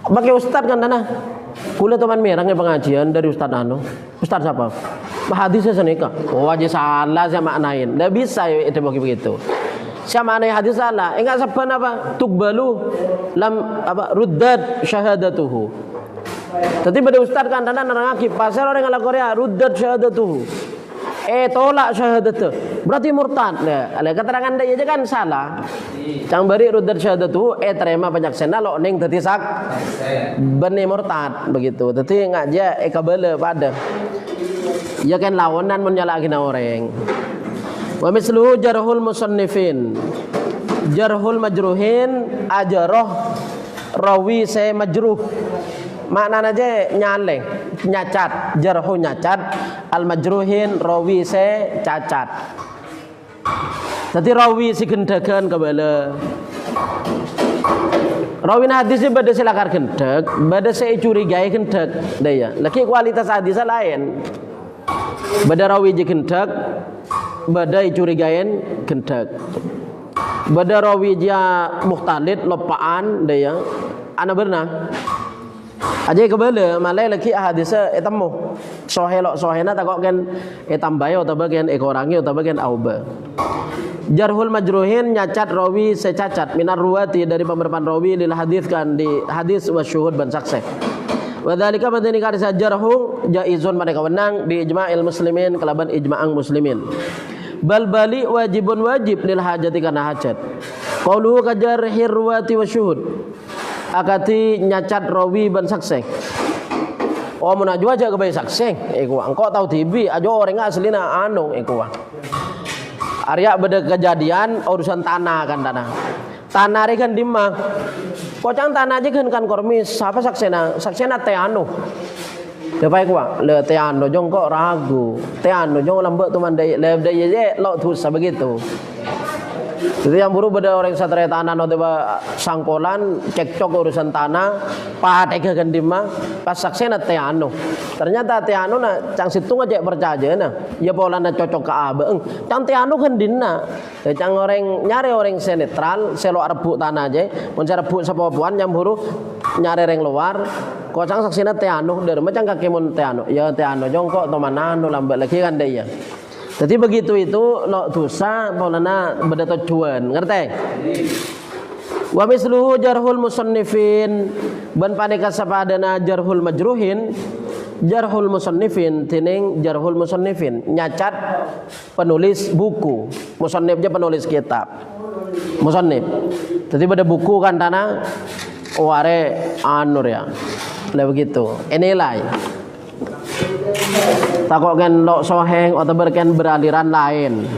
Pakai ustad kan tanah. Kuliah teman merang pengajian dari Ustaz Ustaz siapa? Hadisnya senika. Oh aja salah saya maknain. Nggak bisa ya itu begitu. Saya maknai hadis salah. Enggak saban apa? Tuqbalu lam apa? Ruddat syahadatuhu. Tadi pada Ustaz kan tanah nerangaki pasal orang ala Korea ruddat syahadatuhu. Tolak syahadatuh. Berarti murtad. Nah, keterangan dia aja kan salah. Cang bari ruddat syahadatuhu terima penyaksana lo ning dadi sak beni murtad begitu. Dadi ngaja kabele pada. Ya kan lawanan menyalahkan orang. Wa misluhu jarhul musannifin. Jarhul majruhin ajarah rawi se majruh. Maknanya aja nyaleh, nyacat, jarhu nyacat, al majruhin rawi se cacat. Jadi rawi si gendagan kebala. Rawi hadisnya beda selakar gendek, beda se curigai gendek, daya. Lagi kualitas hadisnya lain. Beda rawi je gendek, beda curigain gendek. Beda rawi dia muhtalid lopaan daya. Ana benar. Aja kebala malai lagi hadisnya etamu. Sohelok sohena takok kan etambayo atau bagian ekorangi atau bagian auba. Jarhul majruhin nyacat rawi secacat minar ruwati dari pemberpan rawi lil hadis kan di hadis wa syuhud ban saksi. Wa dzalika madani karisa jarhu jaizun mereka wenang di ijma'il muslimin kalaban ijma'ang muslimin. Bal bali wajibun wajib lil hajati kana hajat. Qauluhu kajarhir ruwati wa syuhud. Akati nyacat rawi ban saksi. Oh menaju aja ke bayi saksi. Iku engkau tahu tibi aja orang aslina anu iku. Arya beda kejadian urusan tanah kan tanah kan dimah pocang tanah aja kan kormis siapa saksena teh anu depai kuah le teh anu jong kok ragu teh anu jong lambek tuh mandai le daya lo tuh begitu. Jadi yang buru beda orang satria tanah no tiba sangkolan cekcok urusan tanah pahat ega gendima pas saksena teh anu ternyata teh anu na cang situng aja percaya na ya pola na cocok ke abe cang teh anu gendina cang orang nyari orang senetral selo rebut tanah aja mencari rebut sepupuan yang buru nyari orang luar kok cang saksena teh anu dari macam kaki mun teh anu ya teh anu jongkok teman anu lambat lagi kan dia. Jadi begitu itu lo dosa polana beda tujuan, ngerti? Wa misluhu jarhul musannifin ban paneka sapadana jarhul majruhin jarhul musannifin tining jarhul musannifin nyacat penulis buku musannifnya penulis kitab musannif. Jadi beda buku kan tanah ware anur ya. Lah begitu. Nilai takok kan lo soheng atau berken beraliran lain.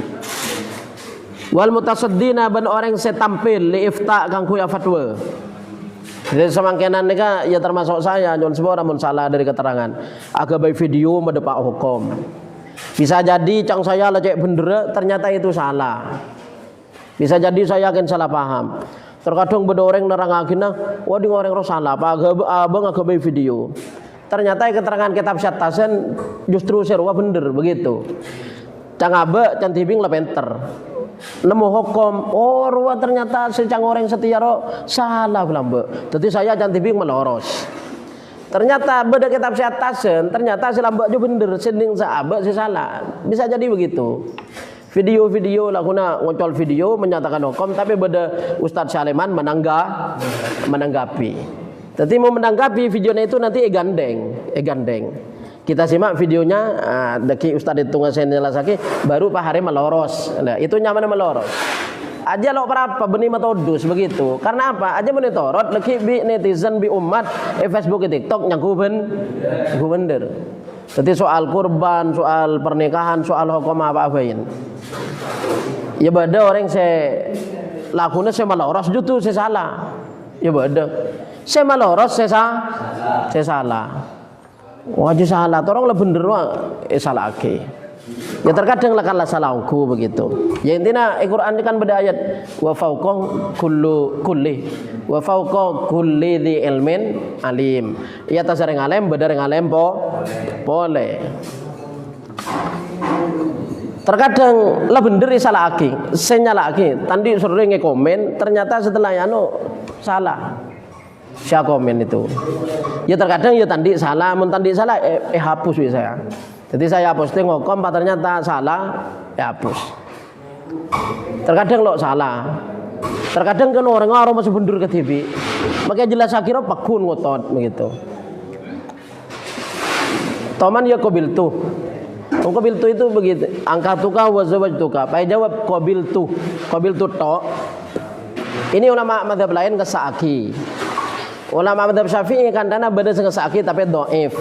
Wal mutasaddina ban orang setampil li ifta kang kuya fatwa. Jadi semangkenan nika ya termasuk saya nyon semua mun salah dari keterangan. Agak baik video mendepak hukum. Bisa jadi cang saya lecek bener ternyata itu salah. Bisa jadi saya akan salah paham. Terkadang beda orang nerangakin wah di orang roh salah pak abang agak baik video. Ternyata keterangan kitab syatasen justru serwa bener begitu. Cang abe can tibing lah penter. Nemu hukum, oh ruwa ternyata secang orang setia ro salah belambe. Jadi saya can tibing meloros. Ternyata beda kitab syatasen, ternyata si lambe jo bener, sending saabe si salah. Bisa jadi begitu. Video-video lah guna ngocol video menyatakan hukum, tapi beda Ustadz Syaleman menanggapi. Jadi mau menanggapi videonya itu nanti gandeng. Kita simak videonya, deki Ustadz itu ngasih jelasake, baru Pak Hari meloros. Nah, itu nyaman meloros. Aja lo berapa benih metodus begitu. Karena apa? Aja monitorot, leki bi netizen bi umat, Facebook, TikTok nyangku bener. Jadi soal kurban, soal pernikahan, soal hukum apa-apain. Ya beda orang saya lakunya saya meloros jutu saya salah. Ya beda. Saya meloros saya salah. Wajib salah, orang lebih bener salah ake. Ya terkadang lah salahku begitu. Ya intinya Al-Qur'an kan beda ayat wa fauqa kulli wa fauqa kulli dzi ilmin alim. Ya tasareng alim beda reng alim boleh. Terkadang lah bener salah ake, saya nyala ake. Tadi suruh ngekomen, ternyata setelah anu salah. Saya komen itu. Ya terkadang ya tandi salah, mun tandi salah hapus saya. Jadi saya posting ngokom ternyata salah, hapus. Terkadang lo salah. Terkadang kan orang masih bener ke TV. Makanya jelas akhirnya pakun ngotot begitu. Toman ya qabil tuh. Qabil tuh itu begitu. Angkatuka wa zawajtuka. Pai jawab qabil tuh tok. Ini ulama mazhab lain kesaaki. Ulama mazhab Syafi'i kan dana beda dengan sakit tapi dhaif.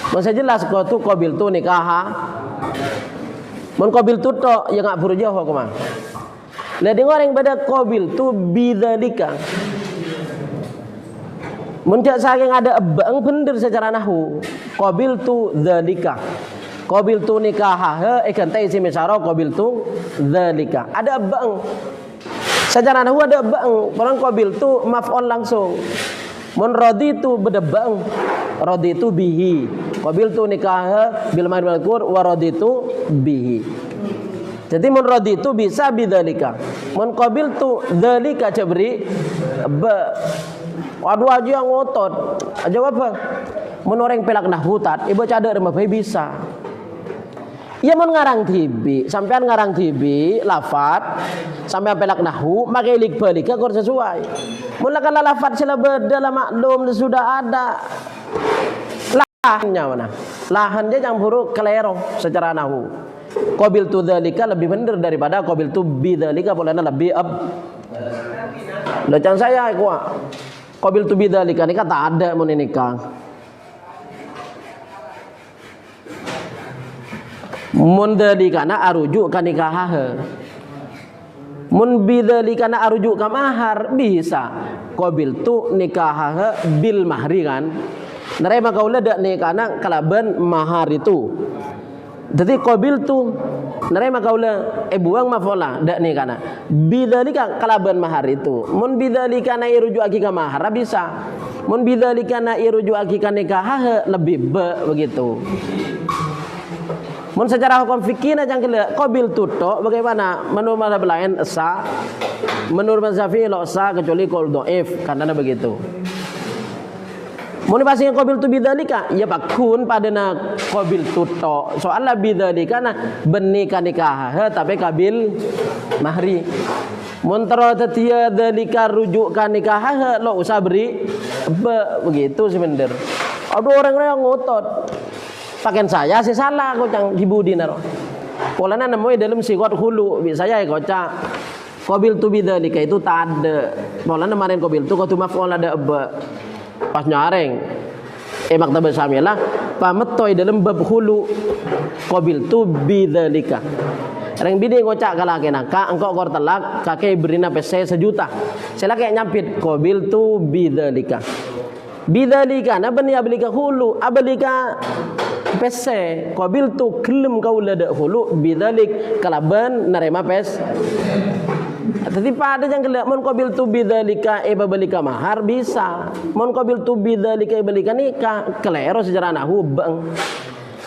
Maksudnya jelas kau tu qabil tu nikah. Mun qabil tu tok ya ngak burjah hukumah. Lah dengar orang pada qabil tu bidzalika. Mun jak saking ada bang bener secara nahwu. Qabil tu dzalika. Qabil tu nikah ikan tai isim isyarah qabil tu dzalika. Ada bang. Secara nahwu ada bang. Orang qabil tu maf'ul langsung. Mun raditu bedebang. Raditu bihi. Qabil tu nikah bil ma'ruf wal qur wa raditu bihi. Jadi mun raditu bisa bidzalika. Mun qabil tu dzalika jabri ba. Waduh aja yang ngotot. Jawab apa? Mun orang pelak nahwu tat, ibu cadar mah bisa. Iya mun ngarang tibi, sampean ngarang tibi lafat, sampean pelak nahwu, make lik balika kur sesuai. Mun lakala lafat sila beda lah maklum sudah ada. Lahannya mana? Lahannya yang buruk kelero secara nahwu. Qabil tu dzalika lebih benar daripada qabil tu bidzalika, polanya lebih Lo can saya kuat. Qabil tu bidzalika nikah tak ada mun nikah. Mun dzalika na arujuk ka nikah. Mun bidzalika na arujuk ka mahar bisa. Qabil tu nikah bil mahri kan. Nerima kaula dak nikahna kalaban mahar itu. Jadi qabil tu nerima kaula buang mafola dak nikahna. Bidzalika kalaban mahar itu. Mun bidzalika na irujuk aki ka mahar bisa. Mun bidzalika na irujuk aki ka nikah lebih begitu. Mun secara hukum fikih aja kele qabil tu tok bagaimana? Menurut mazhab lain sah. Menurut mazhab Syafi'i lo sah kecuali qaul dhaif karena begitu. Mun pasing qabil tu bidzalika ya pakun padana qabil tu tok. Soalnya bidzalika na benika nikah tapi kabil mahri. Mun tara tatia dzalika rujuk ka nikah lo usah beri begitu sebenarnya. Ada orang yang ngotot. Pakaian saya sih salah kocang dibudi naro. Polana namanya dalam siqat hulu saya kocak. Qabil tu bidzalika itu tak ada. Polana kemarin qabil tu kau tu maf'ul ada pas nyaring maktabah samilah pametoy dalam bab hulu qabil tu bidzalika. Reng bini ngocak kala kenaka engkau kor telak kakek berina pese 1 juta. Saya kayak nyampit qabil tu bidzalika. Bidzalika na bani ablika hulu ablika pese qabil tu kelem kaula dak hulu bidzalik kalaban narema pes. Tapi pada yang kelak mun qabil tu bidzalika balika mahar bisa. Mun qabil tu bidzalika balika nikah kelero secara nahwu bang.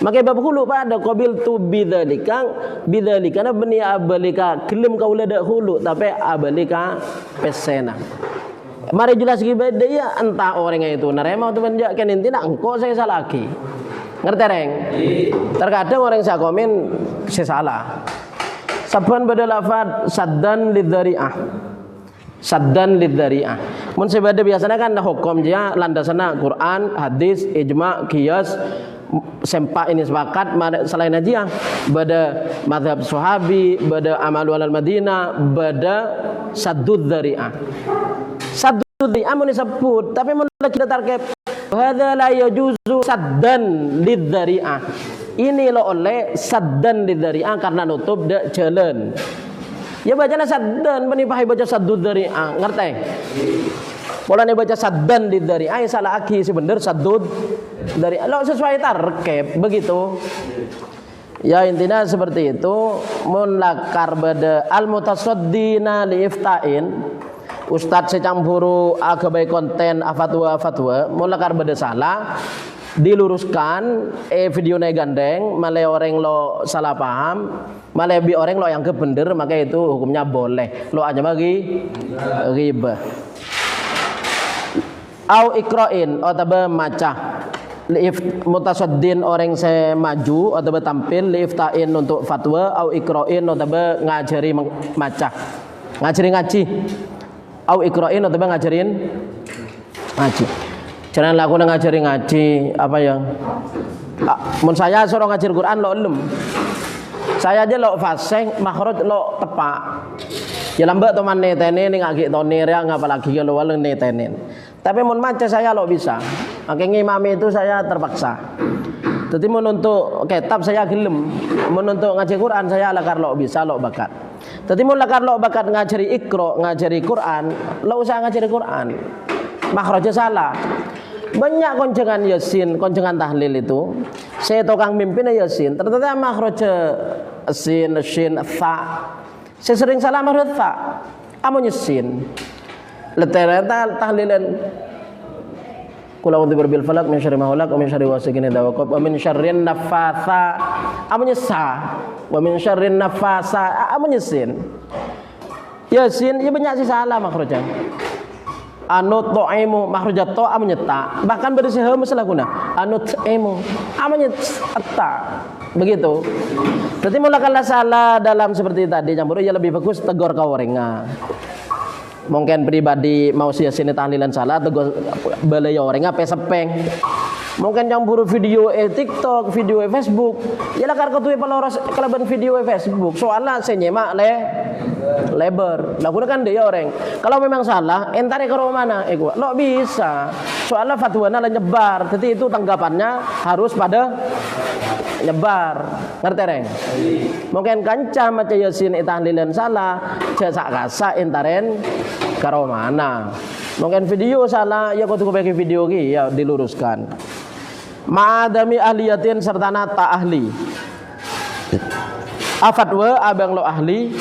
Maka bab hulu pada qabil tu bidzalika na bani abalika kelem kaula dak hulu tapi abalika pesena. Mari jelas gibada ya entah orang itu narema tu benjak kan intina engkau saya salah lagi. Ngerti reng? Terkadang orang saya komen saya salah. Saban pada lafaz saddan lidzari'ah. Saddan lidzari'ah. Mun sebada biasanya kan hukum dia landasana Quran, hadis, ijma', qiyas, sempak ini sepakat selain aja bada mazhab sahabi, bada amalu alal Madinah, bada saddud dzari'ah. Saddud dzari'ah mun disebut, tapi mun kita tarkib hadza la yajuzu saddan lidzari'ah. Ini lo oleh saddan lidzari'ah karena nutup dak jalan. Ya bacana saddan penipahi baca saddud dzari'ah, ngerti? Polane baca saddan lidzari'ah salah aki sebener saddud dzari'ah. Lo sesuai tarkib begitu. Ya intinya seperti itu. Mun lakar bada al mutasaddina li ifta'in. Ustadz secampuru agabai konten fatwa mun lakar bada salah diluruskan video naik gandeng malah orang lo salah paham malah bi orang lo yang kebener maka itu hukumnya boleh lo aja bagi riba au ikra'in atau maca mutasaddin orang saya maju atau tampil liftain untuk fatwa au ikra'in atau ngajari maca ngajari ngaji au ikra'in atau ngajarin ngaji. Jangan laku ngajari ngaji apa yang mun saya suruh ngajar Quran lo elem. Saya aja lo fasih makhraj lo tepak. Ya lambat teman netene ning agik tone ya apalagi kalau waleng netene. Tapi mun maca saya lo bisa. Makanya imam itu saya terpaksa. Jadi menuntut kitab saya gelem, menuntut ngaji Quran saya ala karlo bisa lo bakat. Jadi mau lakar lo bakat ngajari Iqra, ngajari Quran, lo usah ngajari Quran. Makhrajnya salah. Banyak koncengan Yasin, koncengan tahlil itu. Saya tukang mimpin Yasin, ternyata makhrajnya sin, shin, fa. Saya sering salah makhraj fa. Amun Yasin. Ternyata tahlilan Qul a'udzu birabbil falaq min syarri ma khalaq wa min syarri ghasiqin idza waqab wa min syarrin naffatsa amun sa wa min syarrin nafasa amun yasin yasin ya banyak sih salah makhrajnya anut to'emu makhrajat to amun ta bahkan bersih masalah guna anut emu amun ta begitu. Berarti mulai salah dalam seperti tadi campur ya lebih bagus tegur kau renga. Mungkin pribadi mau sia-sia tahlilan salah tegur balai orang apa sepeng. Mungkin campur video TikTok, video Facebook. Ya lah karena ketui peloros kelebihan video Facebook. Soalnya saya nyemak lebar. Lah kan dia orang. Kalau memang salah, entare ke mana? Gua lo bisa. Soalnya fatwana lah nyebar. Jadi itu tanggapannya harus pada nyebar. Ngerti reng? Mungkin kanca maca Yasin tahlilan salah, jasa kasa entaren karo mana. Mungkin video salah, ya kudu bagi video ki ya diluruskan. Ma'adami ahliyatin serta nata ahli. Afatwa abang lo ahli.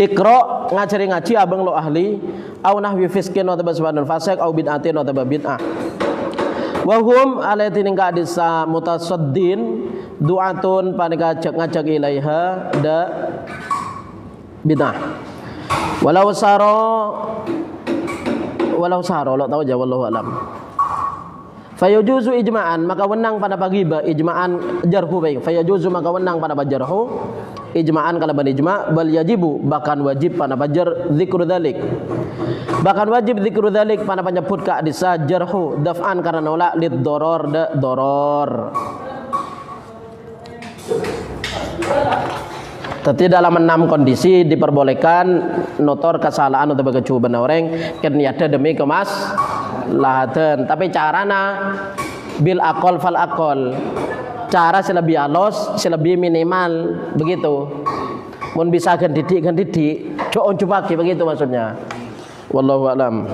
Iqra ngajari ngaji abang lo ahli. Au nahwi fiskin wa tabasbanul fasik au bid'atin wa tababid'ah. Wa hum alatin ka disa mutasaddin du'atun panika ngajak ilaiha da bid'ah. Walau saro lo tahu jawab wallahu alam. Fayajuzu ijma'an maka wenang pada pagiba ijma'an jarhu baik. Fayajuzu maka wenang pada jarhu ijma'an kalau ijma' bal yajibu bahkan wajib pada bajar zikru dzalik. Bahkan wajib zikru dzalik pada penyebut ka disa jarhu daf'an karena nolak lid doror da doror. Tetapi dalam 6 kondisi diperbolehkan notor kesalahan atau kecuban orang kenyata demi kemaslahatan. Tapi carana bil akol fal akol. Cara selebih halus, selebih minimal begitu. Mun bisa ganti didik, coba begitu maksudnya. Wallahu a'lam.